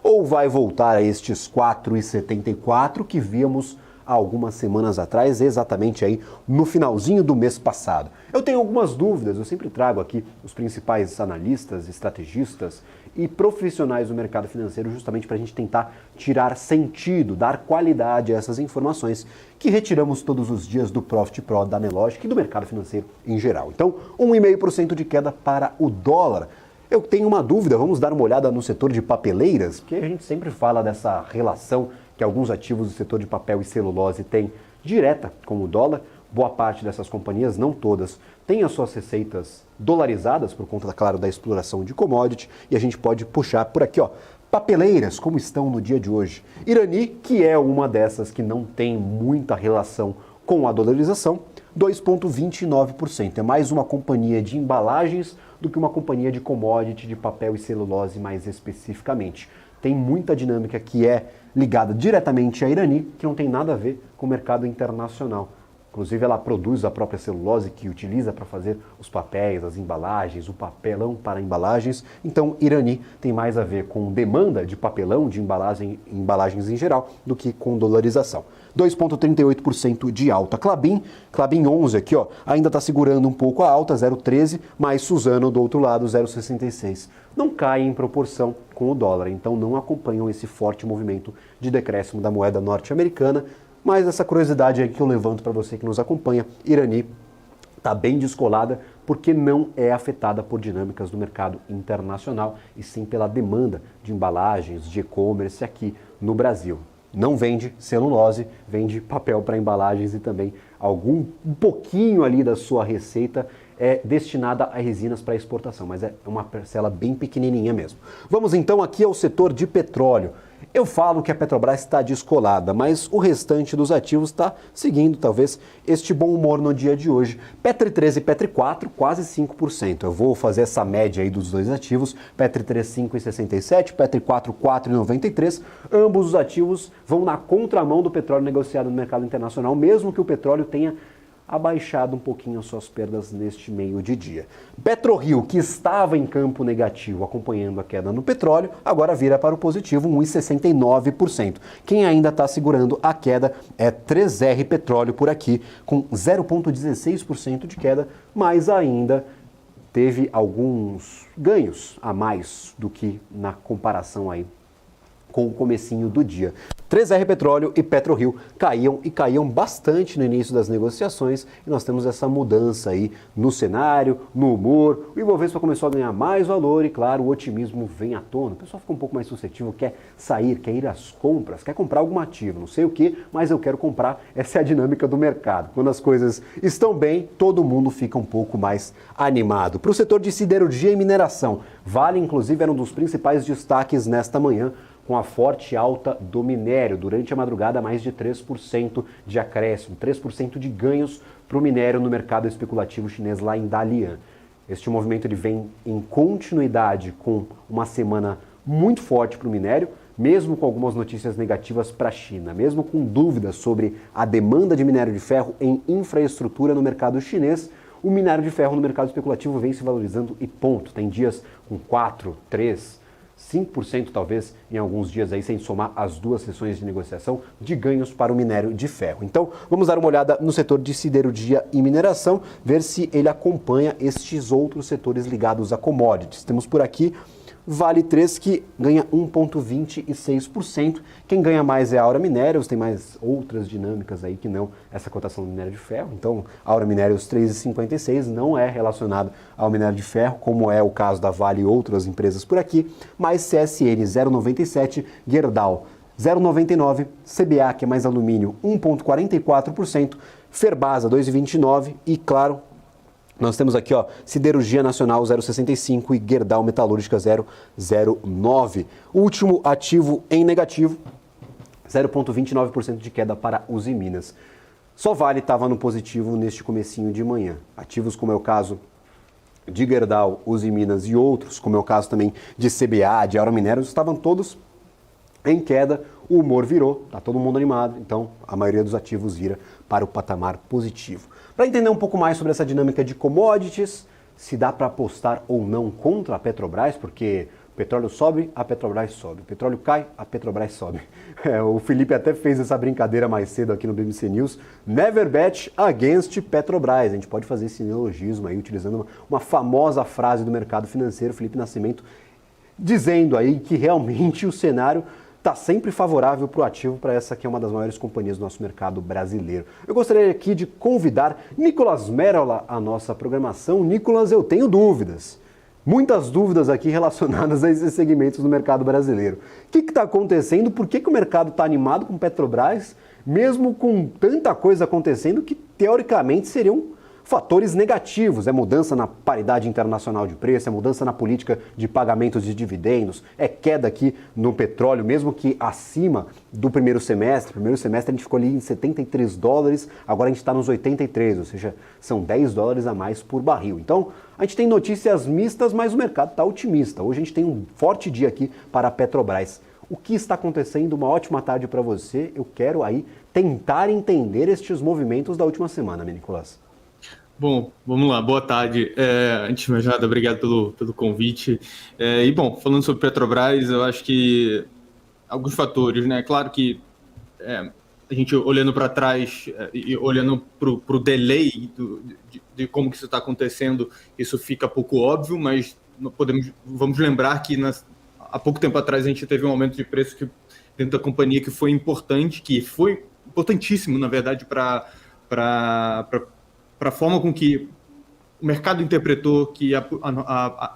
ou vai voltar a estes 4,74 que víamos há algumas semanas atrás, exatamente aí no finalzinho do mês passado? Eu tenho algumas dúvidas, eu sempre trago aqui os principais analistas, estrategistas e profissionais do mercado financeiro justamente para a gente tentar tirar sentido, dar qualidade a essas informações que retiramos todos os dias do Profit Pro, da Nelogic e do mercado financeiro em geral. Então, 1,5% de queda para o dólar. Eu tenho uma dúvida, vamos dar uma olhada no setor de papeleiras, porque a gente sempre fala dessa relação que alguns ativos do setor de papel e celulose têm direta com o dólar. Boa parte dessas companhias, não todas, têm as suas receitas dolarizadas por conta, claro, da exploração de commodity, e a gente pode puxar por aqui, ó, papeleiras, como estão no dia de hoje. Irani, que é uma dessas que não tem muita relação com a dolarização, 2,29%. É mais uma companhia de embalagens do que uma companhia de commodity, de papel e celulose mais especificamente. Tem muita dinâmica que é ligada diretamente à Irani, que não tem nada a ver com o mercado internacional. Inclusive, ela produz a própria celulose que utiliza para fazer os papéis, as embalagens, o papelão para embalagens. Então, Irani tem mais a ver com demanda de papelão, de embalagens em geral, do que com dolarização. 2,38% de alta. Klabin 11 aqui, ó, ainda está segurando um pouco a alta, 0,13, mas Suzano do outro lado, 0,66. Não cai em proporção com o dólar, então não acompanham esse forte movimento de decréscimo da moeda norte-americana. Mas essa curiosidade aí que eu levanto para você que nos acompanha, Irani está bem descolada porque não é afetada por dinâmicas do mercado internacional e sim pela demanda de embalagens, de e-commerce aqui no Brasil. Não vende celulose, vende papel para embalagens e também um pouquinho ali da sua receita é destinada a resinas para exportação, mas é uma parcela bem pequenininha mesmo. Vamos então aqui ao setor de petróleo. Eu falo que a Petrobras está descolada, mas o restante dos ativos está seguindo, talvez, este bom humor no dia de hoje. Petri 3 e Petri 4, quase 5%. Eu vou fazer essa média aí dos dois ativos. Petri 3, 5,67, Petri 4, 4,93. Ambos os ativos vão na contramão do petróleo negociado no mercado internacional, mesmo que o petróleo tenha abaixado um pouquinho as suas perdas neste meio de dia. PetroRio, que estava em campo negativo acompanhando a queda no petróleo, agora vira para o positivo, 1,69%. Quem ainda está segurando a queda é 3R Petróleo por aqui, com 0,16% de queda, mas ainda teve alguns ganhos a mais do que na comparação aí com o comecinho do dia. 3R Petróleo e PetroRio caíam bastante no início das negociações e nós temos essa mudança aí no cenário, no humor. O Ibovespa começou a ganhar mais valor e, claro, o otimismo vem à tona. O pessoal fica um pouco mais suscetível, quer sair, quer ir às compras, quer comprar algum ativo, não sei o que, mas eu quero comprar. Essa é a dinâmica do mercado. Quando as coisas estão bem, todo mundo fica um pouco mais animado. Para o setor de siderurgia e mineração, Vale, inclusive, era um dos principais destaques nesta manhã, com a forte alta do minério. Durante a madrugada, mais de 3% de acréscimo, 3% de ganhos para o minério no mercado especulativo chinês lá em Dalian. Este movimento ele vem em continuidade com uma semana muito forte para o minério, mesmo com algumas notícias negativas para a China, mesmo com dúvidas sobre a demanda de minério de ferro em infraestrutura no mercado chinês. o minério de ferro no mercado especulativo vem se valorizando e ponto. Tem dias com 4, 3, 5% talvez em alguns dias aí, sem somar as 2 sessões de negociação de ganhos para o minério de ferro. Então, vamos dar uma olhada no setor de siderurgia e mineração, ver se ele acompanha estes outros setores ligados a commodities. Temos por aqui Vale 3, que ganha 1,26%. Quem ganha mais é a Aura Minérios, tem mais outras dinâmicas aí que não essa cotação do minério de ferro. Então, a Aura Minérios 3,56 não é relacionado ao minério de ferro, como é o caso da Vale e outras empresas por aqui, mas CSN 0,97, Gerdau 0,99, CBA, que é mais alumínio, 1,44%, Ferbasa 2,29 e, claro, nós temos aqui, Siderurgia Nacional 0,65 e Gerdau Metalúrgica 0,09. Último ativo em negativo, 0,29% de queda para Uzi Minas. Só Vale estava no positivo neste comecinho de manhã. Ativos como é o caso de Gerdau, Uzi Minas e outros, como é o caso também de CBA, de Aura Minérios, estavam todos em queda. O humor virou, está todo mundo animado, então a maioria dos ativos vira para o patamar positivo. Para entender um pouco mais sobre essa dinâmica de commodities, se dá para apostar ou não contra a Petrobras, porque o petróleo sobe, a Petrobras sobe. O petróleo cai, a Petrobras sobe. O Felipe até fez essa brincadeira mais cedo aqui no BMC News. Never bet against Petrobras. A gente pode fazer esse neologismo aí, utilizando uma famosa frase do mercado financeiro, Felipe Nascimento, dizendo aí que realmente o cenário está sempre favorável para o ativo, para essa que é uma das maiores companhias do nosso mercado brasileiro. Eu gostaria aqui de convidar Nicolas Merola à nossa programação. Nicolas, eu tenho dúvidas, muitas dúvidas aqui relacionadas a esses segmentos do mercado brasileiro. O que está acontecendo? Por que o mercado está animado com Petrobras, mesmo com tanta coisa acontecendo que teoricamente seriam fatores negativos? É mudança na paridade internacional de preço, é mudança na política de pagamentos de dividendos, é queda aqui no petróleo, mesmo que acima do primeiro semestre. Primeiro semestre a gente ficou ali em $73, agora a gente está nos 83, ou seja, são $10 a mais por barril. Então, a gente tem notícias mistas, mas o mercado está otimista. Hoje a gente tem um forte dia aqui para a Petrobras. O que está acontecendo? Uma ótima tarde para você. Eu quero aí tentar entender estes movimentos da última semana, Nicolas. Bom, vamos lá, boa tarde. Antes de mais nada, obrigado pelo convite. E, bom, falando sobre Petrobras, eu acho que alguns fatores, né? Claro que a gente olhando para trás e olhando para o delay de como que isso está acontecendo, isso fica pouco óbvio, mas vamos lembrar que há pouco tempo atrás a gente teve um aumento de preço dentro da companhia que foi importante, que foi importantíssimo, na verdade, para a forma com que o mercado interpretou que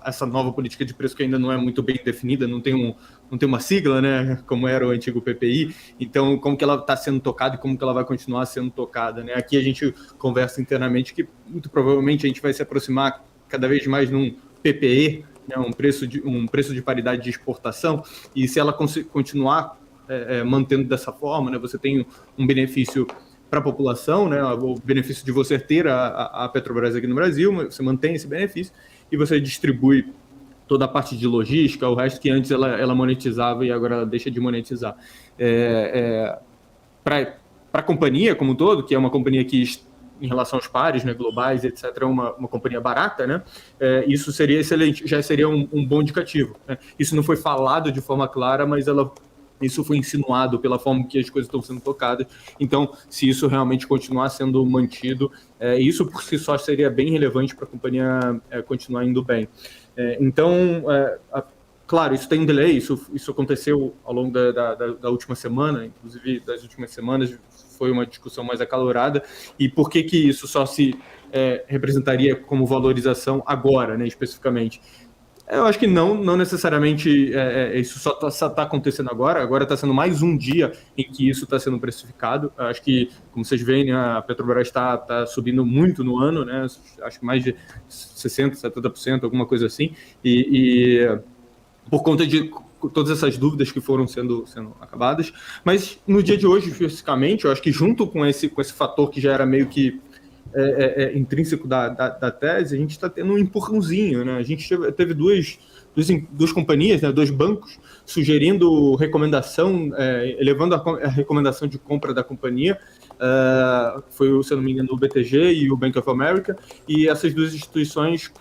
essa nova política de preço, que ainda não é muito bem definida, não tem uma sigla, né, como era o antigo PPI, então como que ela está sendo tocada e como que ela vai continuar sendo tocada, né? Aqui a gente conversa internamente que muito provavelmente a gente vai se aproximar cada vez mais num PPE, né, um preço de paridade de exportação, e se ela continuar mantendo dessa forma, né, você tem um benefício para a população, né, o benefício de você ter a Petrobras aqui no Brasil, você mantém esse benefício e você distribui toda a parte de logística, o resto que antes ela monetizava e agora ela deixa de monetizar. Para a companhia como um todo, que é uma companhia que, em relação aos pares, né, globais, etc., é uma companhia barata, né, isso seria excelente, já seria um bom indicativo, né? Isso não foi falado de forma clara, mas isso foi insinuado pela forma que as coisas estão sendo tocadas. Então, se isso realmente continuar sendo mantido, isso por si só seria bem relevante para a companhia continuar indo bem. Claro, isso tem um delay, isso aconteceu ao longo da última semana, inclusive das últimas semanas foi uma discussão mais acalorada. E por que isso só se representaria como valorização agora, né, especificamente? Eu acho que não necessariamente isso só está acontecendo agora está sendo mais um dia em que isso está sendo precificado. Eu acho que, como vocês veem, né, a Petrobras está subindo muito no ano, né, acho que mais de 60%, 70%, alguma coisa assim, e por conta de todas essas dúvidas que foram sendo acabadas. Mas no dia de hoje, especificamente, eu acho que junto com esse fator que já era meio que intrínseco da tese, a gente está tendo um empurrãozinho, né? A gente teve duas companhias, né, dois bancos, sugerindo recomendação, elevando a recomendação de compra da companhia, foi, se eu não me engano, o BTG e o Bank of America, e essas duas instituições,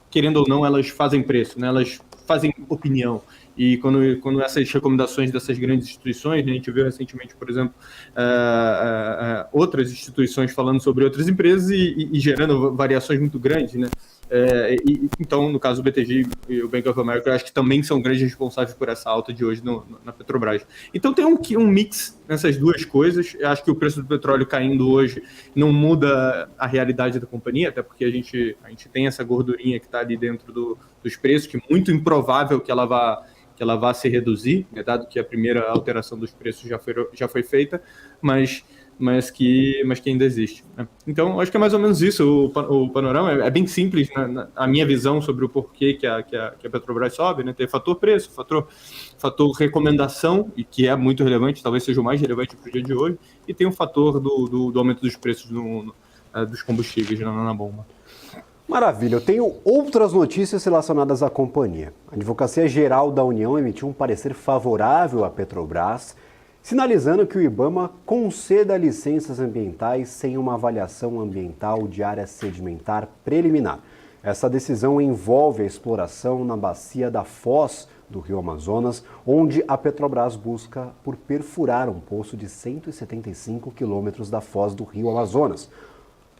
querendo ou não, elas fazem preço, né? Elas fazem opinião. E quando essas recomendações dessas grandes instituições, né, a gente viu recentemente, por exemplo, outras instituições falando sobre outras empresas e gerando variações muito grandes, né? Então, no caso do BTG e o Bank of America, eu acho que também são grandes responsáveis por essa alta de hoje na Petrobras. Então tem um mix nessas duas coisas. Eu acho que o preço do petróleo caindo hoje não muda a realidade da companhia, até porque a gente tem essa gordurinha que está ali dentro dos preços, que é muito improvável que ela vá se reduzir, né, dado que a primeira alteração dos preços já foi feita, mas que ainda existe, né? Então, acho que é mais ou menos isso o panorama. É bem simples, né, a minha visão sobre o porquê que a Petrobras sobe, né? Tem fator preço, fator recomendação, e que é muito relevante, talvez seja o mais relevante para o dia de hoje, e tem o fator do aumento dos preços dos combustíveis na bomba. Maravilha, eu tenho outras notícias relacionadas à companhia. A Advocacia Geral da União emitiu um parecer favorável à Petrobras, sinalizando que o IBAMA conceda licenças ambientais sem uma avaliação ambiental de área sedimentar preliminar. Essa decisão envolve a exploração na bacia da Foz do Rio Amazonas, onde a Petrobras busca por perfurar um poço de 175 quilômetros da Foz do Rio Amazonas.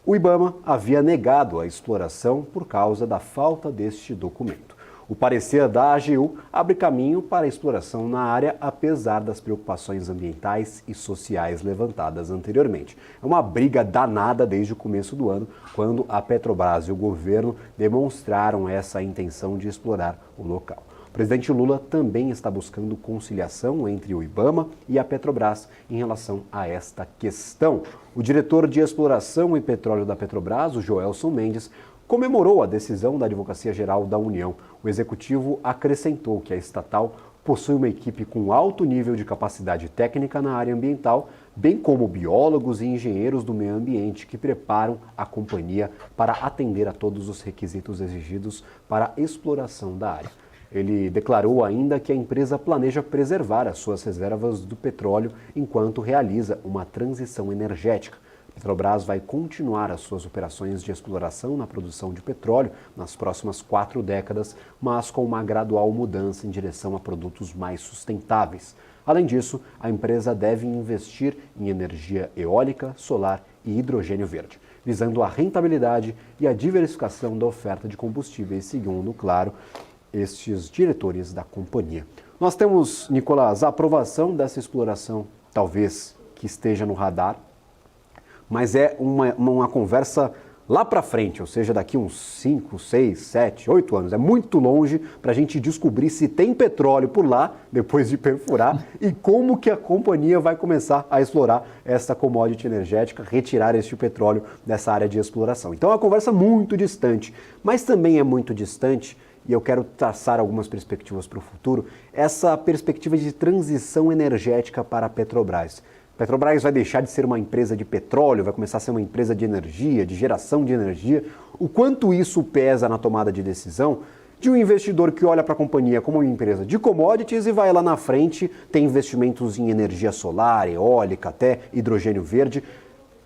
O IBAMA havia negado a exploração por causa da falta deste documento. O parecer da AGU abre caminho para a exploração na área, apesar das preocupações ambientais e sociais levantadas anteriormente. É uma briga danada desde o começo do ano, quando a Petrobras e o governo demonstraram essa intenção de explorar o local. O presidente Lula também está buscando conciliação entre o IBAMA e a Petrobras em relação a esta questão. O diretor de Exploração e Petróleo da Petrobras, o Joelson Mendes, comemorou a decisão da Advocacia Geral da União. O executivo acrescentou que a estatal possui uma equipe com alto nível de capacidade técnica na área ambiental, bem como biólogos e engenheiros do meio ambiente que preparam a companhia para atender a todos os requisitos exigidos para a exploração da área. Ele declarou ainda que a empresa planeja preservar as suas reservas do petróleo enquanto realiza uma transição energética. A Petrobras vai continuar as suas operações de exploração na produção de petróleo nas próximas 4 décadas, mas com uma gradual mudança em direção a produtos mais sustentáveis. Além disso, a empresa deve investir em energia eólica, solar e hidrogênio verde, visando a rentabilidade e a diversificação da oferta de combustíveis, segundo, claro, estes diretores da companhia. Nós temos, Nicolás, a aprovação dessa exploração, talvez que esteja no radar, mas é uma conversa lá para frente, ou seja, daqui uns 5, 6, 7, 8 anos. É muito longe para a gente descobrir se tem petróleo por lá, depois de perfurar, e como que a companhia vai começar a explorar essa commodity energética, retirar este petróleo dessa área de exploração. Então é uma conversa muito distante, mas também é muito distante, e eu quero traçar algumas perspectivas para o futuro, essa perspectiva de transição energética para a Petrobras. Petrobras vai deixar de ser uma empresa de petróleo, vai começar a ser uma empresa de energia, de geração de energia. O quanto isso pesa na tomada de decisão de um investidor que olha para a companhia como uma empresa de commodities e vai lá na frente, tem investimentos em energia solar, eólica, até hidrogênio verde.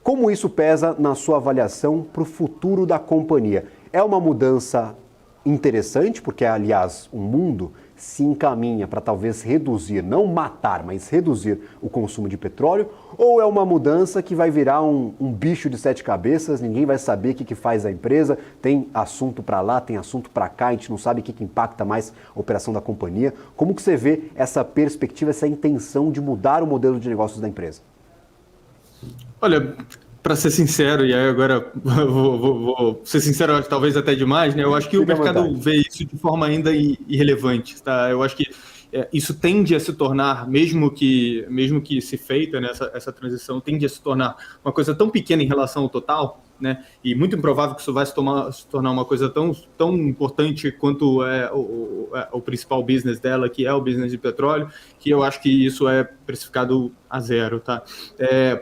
Como isso pesa na sua avaliação para o futuro da companhia? É uma mudança interessante, porque, aliás, o mundo se encaminha para talvez reduzir, não matar, mas reduzir o consumo de petróleo, ou é uma mudança que vai virar um bicho de 7 cabeças, ninguém vai saber o que faz a empresa, tem assunto para lá, tem assunto para cá, a gente não sabe o que impacta mais a operação da companhia. Como que você vê essa perspectiva, essa intenção de mudar o modelo de negócios da empresa? Olha, para ser sincero, e aí agora vou ser sincero, talvez até demais, né? Eu acho que o mercado vê isso de forma ainda irrelevante, tá? Eu acho que isso tende a se tornar, mesmo que se feita, né, essa transição, tende a se tornar uma coisa tão pequena em relação ao total, né? E muito improvável que isso vai se tornar uma coisa tão importante quanto o principal business dela, que é o business de petróleo, que eu acho que isso é precificado a zero, tá?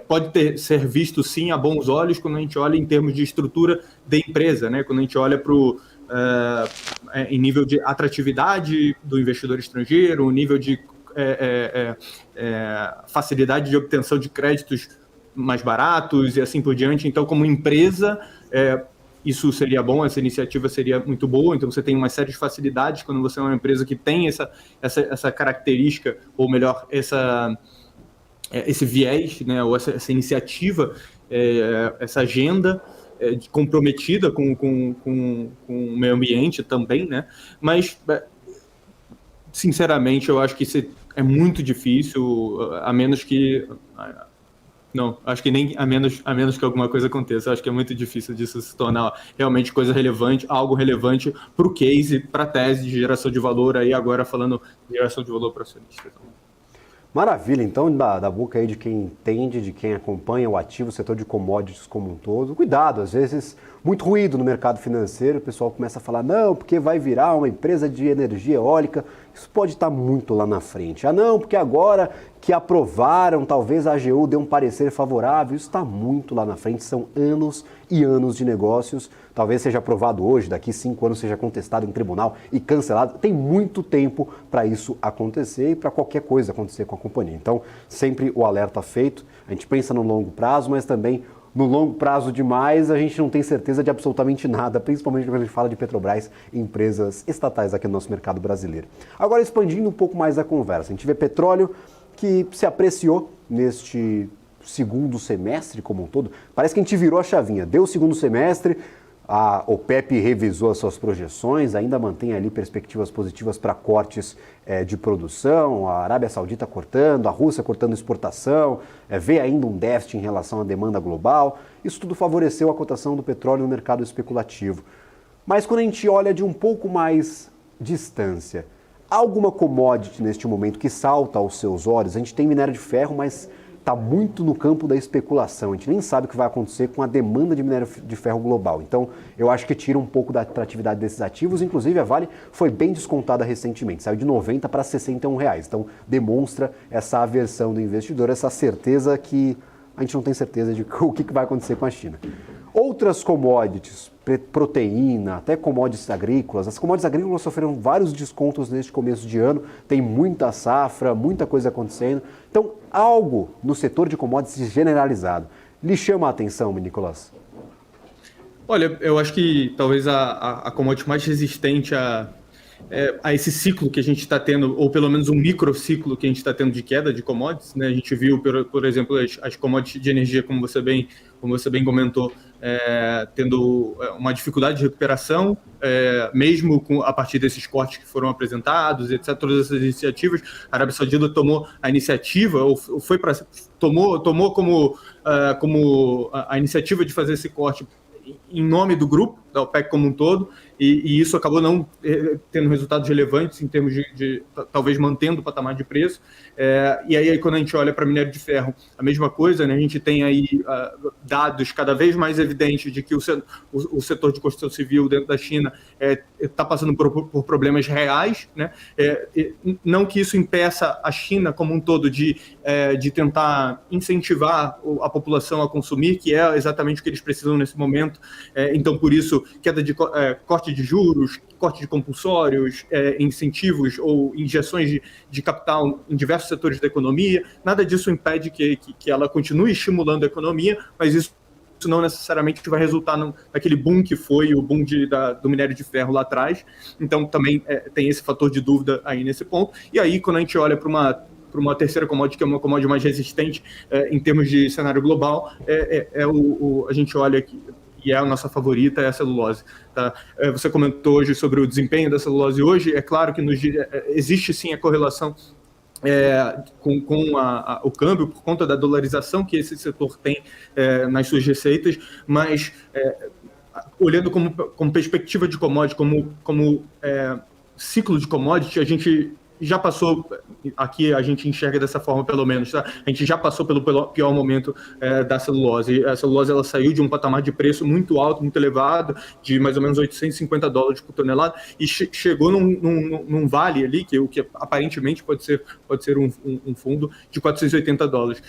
Pode ser visto, sim, a bons olhos quando a gente olha em termos de estrutura da empresa, né? Quando a gente olha em nível de atratividade do investidor estrangeiro, o nível de facilidade de obtenção de créditos mais baratos e assim por diante. Então, como empresa, isso seria bom, essa iniciativa seria muito boa. Então, você tem uma série de facilidades quando você é uma empresa que tem essa característica, ou melhor, esse viés, né, ou essa iniciativa, essa agenda comprometida com o meio ambiente também, né? Mas, sinceramente, eu acho que isso é muito difícil, a menos que... Não, acho que nem a menos que alguma coisa aconteça. Acho que é muito difícil disso se tornar realmente coisa relevante, algo relevante para o case, para a tese de geração de valor, aí agora falando de geração de valor para acionista. Maravilha, então, da boca aí de quem entende, de quem acompanha o ativo, o setor de commodities como um todo. Cuidado, às vezes, muito ruído no mercado financeiro, o pessoal começa a falar, não, porque vai virar uma empresa de energia eólica, isso pode estar muito lá na frente. Ah, não, porque agora que aprovaram, talvez a AGU dê um parecer favorável, isso está muito lá na frente, são anos e anos de negócios, talvez seja aprovado hoje, daqui 5 anos seja contestado em tribunal e cancelado, tem muito tempo para isso acontecer e para qualquer coisa acontecer com a companhia. Então, sempre o alerta feito, a gente pensa no longo prazo, mas também no longo prazo demais, a gente não tem certeza de absolutamente nada, principalmente quando a gente fala de Petrobras e empresas estatais aqui no nosso mercado brasileiro. Agora, expandindo um pouco mais a conversa, a gente vê petróleo que se apreciou neste segundo semestre como um todo. Parece que a gente virou a chavinha, deu o segundo semestre, a OPEP revisou as suas projeções, ainda mantém ali perspectivas positivas para cortes de produção, a Arábia Saudita cortando, a Rússia cortando exportação, vê ainda um déficit em relação à demanda global. Isso tudo favoreceu a cotação do petróleo no mercado especulativo. Mas quando a gente olha de um pouco mais distância, há alguma commodity neste momento que salta aos seus olhos? A gente tem minério de ferro, mas está muito no campo da especulação. A gente nem sabe o que vai acontecer com a demanda de minério de ferro global. Então, eu acho que tira um pouco da atratividade desses ativos. Inclusive, a Vale foi bem descontada recentemente. Saiu de R$90 para R$61. Então, demonstra essa aversão do investidor, essa certeza que a gente não tem certeza de o que vai acontecer com a China. Outras commodities, proteína, até commodities agrícolas. As commodities agrícolas sofreram vários descontos neste começo de ano. Tem muita safra, muita coisa acontecendo. Então, algo no setor de commodities generalizado lhe chama a atenção, Nicolas? Olha, eu acho que talvez a commodity mais resistente a esse ciclo que a gente está tendo, ou pelo menos um microciclo que a gente está tendo de queda de commodities, né? A gente viu, por exemplo, as commodities de energia, como você bem comentou, tendo uma dificuldade de recuperação, mesmo a partir desses cortes que foram apresentados, etc., todas essas iniciativas. A Arábia Saudita tomou a iniciativa, ou tomou como a iniciativa de fazer esse corte em nome do grupo, da OPEC como um todo, e isso acabou não tendo resultados relevantes em termos de talvez mantendo o patamar de preço. E aí quando a gente olha para minério de ferro, a mesma coisa, né? A gente tem aí dados cada vez mais evidentes de que o setor de construção civil dentro da China está passando por problemas reais, né? Não que isso impeça a China como um todo de tentar incentivar a população a consumir, que é exatamente o que eles precisam nesse momento. Então, por isso, queda de corte de juros, corte de compulsórios, incentivos ou injeções de capital em diversos setores da economia, nada disso impede que ela continue estimulando a economia, mas isso não necessariamente vai resultar naquele boom que foi o boom do minério de ferro lá atrás. Então, também tem esse fator de dúvida aí nesse ponto. E aí, quando a gente olha para uma terceira commodity, que é uma commodity mais resistente em termos de cenário global, a gente olha aqui, e é a nossa favorita, é a celulose. Tá? Você comentou hoje sobre o desempenho da celulose hoje. É claro que existe sim a correlação com o câmbio, por conta da dolarização que esse setor tem nas suas receitas, mas olhando como perspectiva de commodity, como ciclo de commodity, a gente já passou, aqui a gente enxerga dessa forma pelo menos, tá? A gente já passou pelo pior momento da celulose. A celulose ela saiu de um patamar de preço muito alto, muito elevado, de mais ou menos $850 por tonelada, e chegou num vale ali, que aparentemente pode ser um fundo de $480.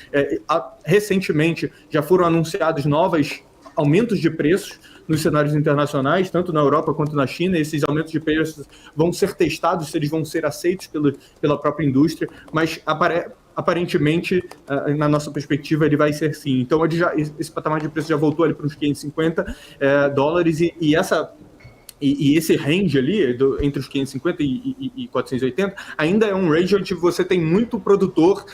Recentemente já foram anunciados novos aumentos de preços nos cenários internacionais, tanto na Europa quanto na China. Esses aumentos de preços vão ser testados, se eles vão ser aceitos pela própria indústria, mas aparentemente, na nossa perspectiva, ele vai ser sim. Então, esse patamar de preço já voltou ali para uns 550 dólares e esse range ali, entre os 550 e 480, ainda é um range onde você tem muito produtor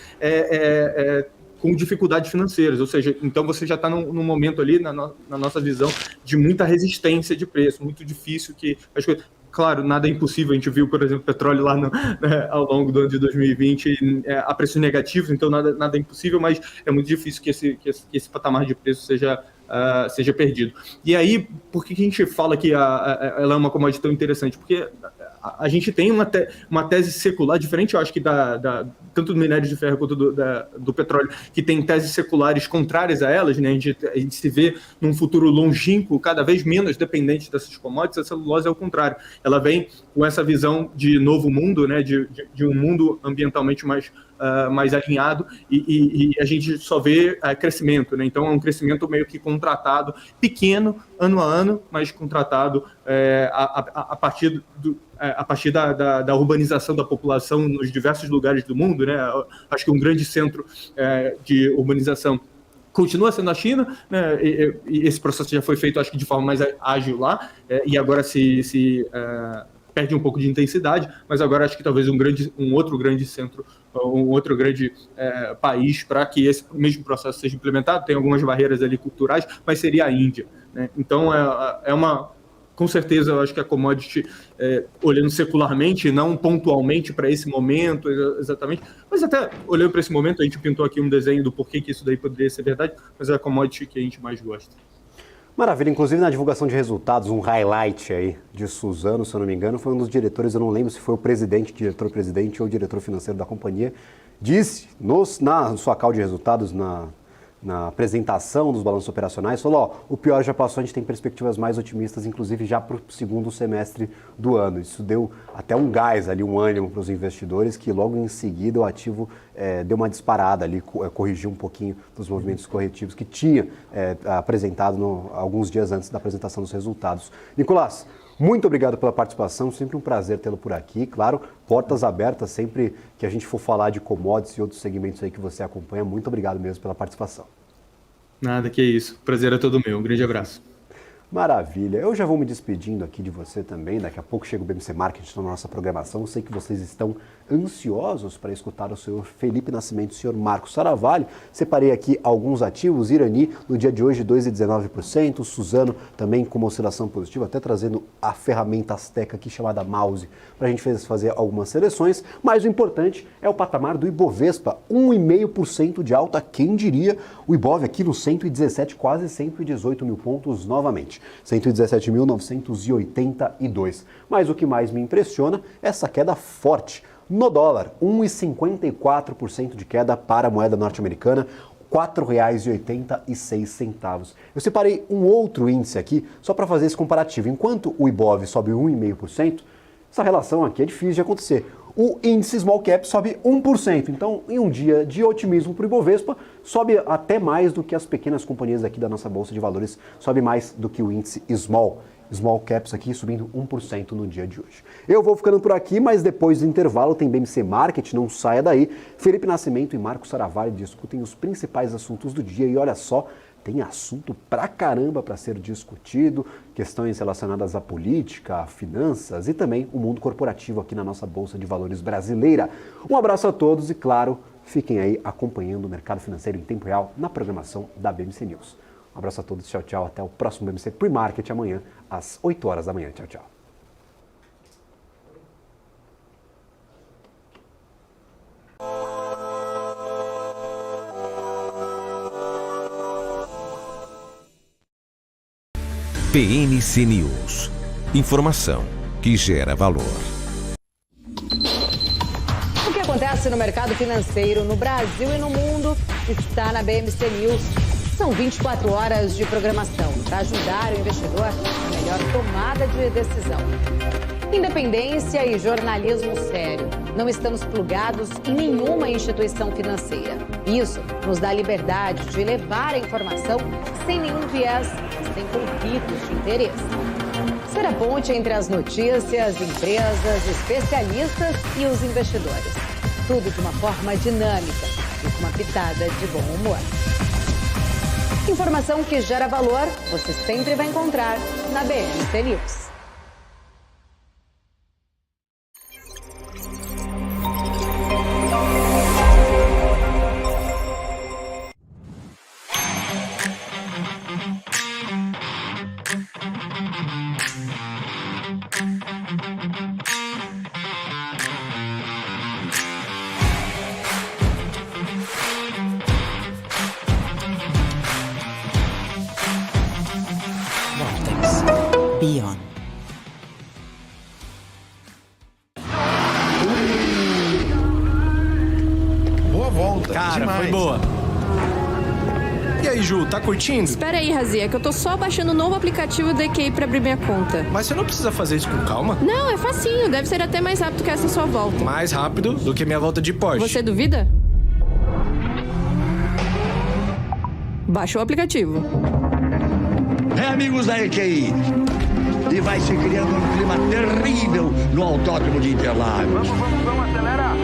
com dificuldades financeiras, ou seja, então você já está num momento ali, na nossa visão, de muita resistência de preço, muito difícil que as coisas... Claro, nada é impossível, a gente viu, por exemplo, petróleo lá ao longo do ano de 2020 a preços negativos, então nada é impossível, mas é muito difícil que esse patamar de preço seja perdido. E aí, por que a gente fala que ela é uma commodity tão interessante? Porque a gente tem uma tese secular diferente, eu acho que tanto do minério de ferro quanto do petróleo, que tem teses seculares contrárias a elas, né? A gente se vê num futuro longínquo, cada vez menos dependente dessas commodities. A celulose é o contrário. Ela vem com essa visão de novo mundo, né? De um mundo ambientalmente mais alinhado, e a gente só vê crescimento, né? Então é um crescimento meio que contratado, pequeno, ano a ano, mas contratado a partir da urbanização da população nos diversos lugares do mundo, né? Acho que um grande centro de urbanização continua sendo a China, né? E esse processo já foi feito, acho que de forma mais ágil lá, e agora se perde um pouco de intensidade, mas agora acho que talvez um outro grande centro, um outro grande país para que esse mesmo processo seja implementado. Tem algumas barreiras ali culturais, mas seria a Índia, né? Então com certeza, eu acho que a commodity, olhando secularmente, não pontualmente para esse momento exatamente, mas até olhando para esse momento, a gente pintou aqui um desenho do porquê que isso daí poderia ser verdade, mas é a commodity que a gente mais gosta. Maravilha, inclusive na divulgação de resultados, um highlight aí de Suzano, se eu não me engano, foi um dos diretores, eu não lembro se foi o presidente, diretor-presidente ou diretor financeiro da companhia, disse na sua call de resultados, na apresentação dos balanços operacionais, falou, o pior já passou, a gente tem perspectivas mais otimistas, inclusive já para o segundo semestre do ano. Isso deu até um gás ali, um ânimo para os investidores, que logo em seguida o ativo deu uma disparada ali, corrigiu um pouquinho dos movimentos corretivos que tinha apresentado alguns dias antes da apresentação dos resultados. Nicolás, muito obrigado pela participação, sempre um prazer tê-lo por aqui. Claro, portas abertas sempre que a gente for falar de commodities e outros segmentos aí que você acompanha. Muito obrigado mesmo pela participação. Nada, que isso. O prazer é todo meu. Um grande abraço. Maravilha. Eu já vou me despedindo aqui de você também. Daqui a pouco chega o BMC Marketing na nossa programação. Eu sei que vocês estão ansiosos para escutar o senhor Felipe Nascimento e o senhor Marcos Saravalho. Separei aqui alguns ativos. Irani, no dia de hoje, 2,19%. Suzano, também com uma oscilação positiva, até trazendo a ferramenta Azteca aqui, chamada Mouse, para a gente fazer algumas seleções. Mas o importante é o patamar do Ibovespa, 1,5% de alta. Quem diria? O Ibov aqui no 117, quase 118 mil pontos novamente. 117.982. Mas o que mais me impressiona é essa queda forte. No dólar, 1,54% de queda para a moeda norte-americana, R$ 4,86. Eu separei um outro índice aqui só para fazer esse comparativo. Enquanto o Ibov sobe 1,5%, essa relação aqui é difícil de acontecer. O índice Small Cap sobe 1%. Então, em um dia de otimismo para o Ibovespa, sobe até mais do que as pequenas companhias aqui da nossa Bolsa de Valores, sobe mais do que o índice Small Caps aqui subindo 1% no dia de hoje. Eu vou ficando por aqui, mas depois do intervalo tem BMC Market, não saia daí. Felipe Nascimento e Marcos Saravalho discutem os principais assuntos do dia e olha só, tem assunto pra caramba para ser discutido, questões relacionadas à política, a finanças e também o mundo corporativo aqui na nossa Bolsa de Valores brasileira. Um abraço a todos e, claro, fiquem aí acompanhando o mercado financeiro em tempo real na programação da BMC News. Um abraço a todos, tchau, tchau, até o próximo BMC Pre-Market amanhã às 8 horas da manhã. Tchau, tchau. PNC News. Informação que gera valor. O que acontece no mercado financeiro no Brasil e no mundo está na BMC News. São 24 horas de programação para ajudar o investidor na melhor tomada de decisão. Independência e jornalismo sério. Não estamos plugados em nenhuma instituição financeira. Isso nos dá liberdade de levar a informação sem nenhum viés, sem conflitos de interesse. Ser a ponte entre as notícias, empresas, especialistas e os investidores. tudo de uma forma dinâmica e com uma pitada de bom humor. Informação que gera valor, você sempre vai encontrar na BMC News. Beyond. Boa volta. Cara, demais. foi boa. E aí, Ju, tá curtindo? Espera aí, Razia, que eu tô só baixando o novo aplicativo da EQI pra abrir minha conta. Mas você não precisa fazer isso com calma? Não, é facinho. Deve ser até mais rápido que essa sua volta. Mais rápido do que minha volta de Porsche. Você duvida? Baixa o aplicativo. Amigos da EQI, e vai se criando um clima terrível no autódromo de Interlagos. Vamos acelerar.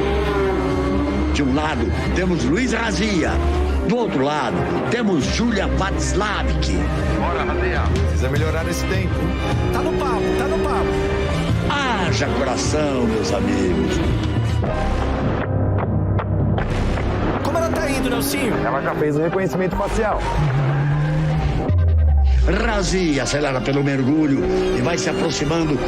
De um lado, temos Luiz Razia. Do outro lado, temos Julia Václavik. Bora, Razia. Precisa melhorar esse tempo. Tá no papo, tá no papo. Haja coração, meus amigos. Como ela tá indo, Nelsinho? Ela já fez o reconhecimento facial. Razia acelera pelo mergulho e vai se aproximando da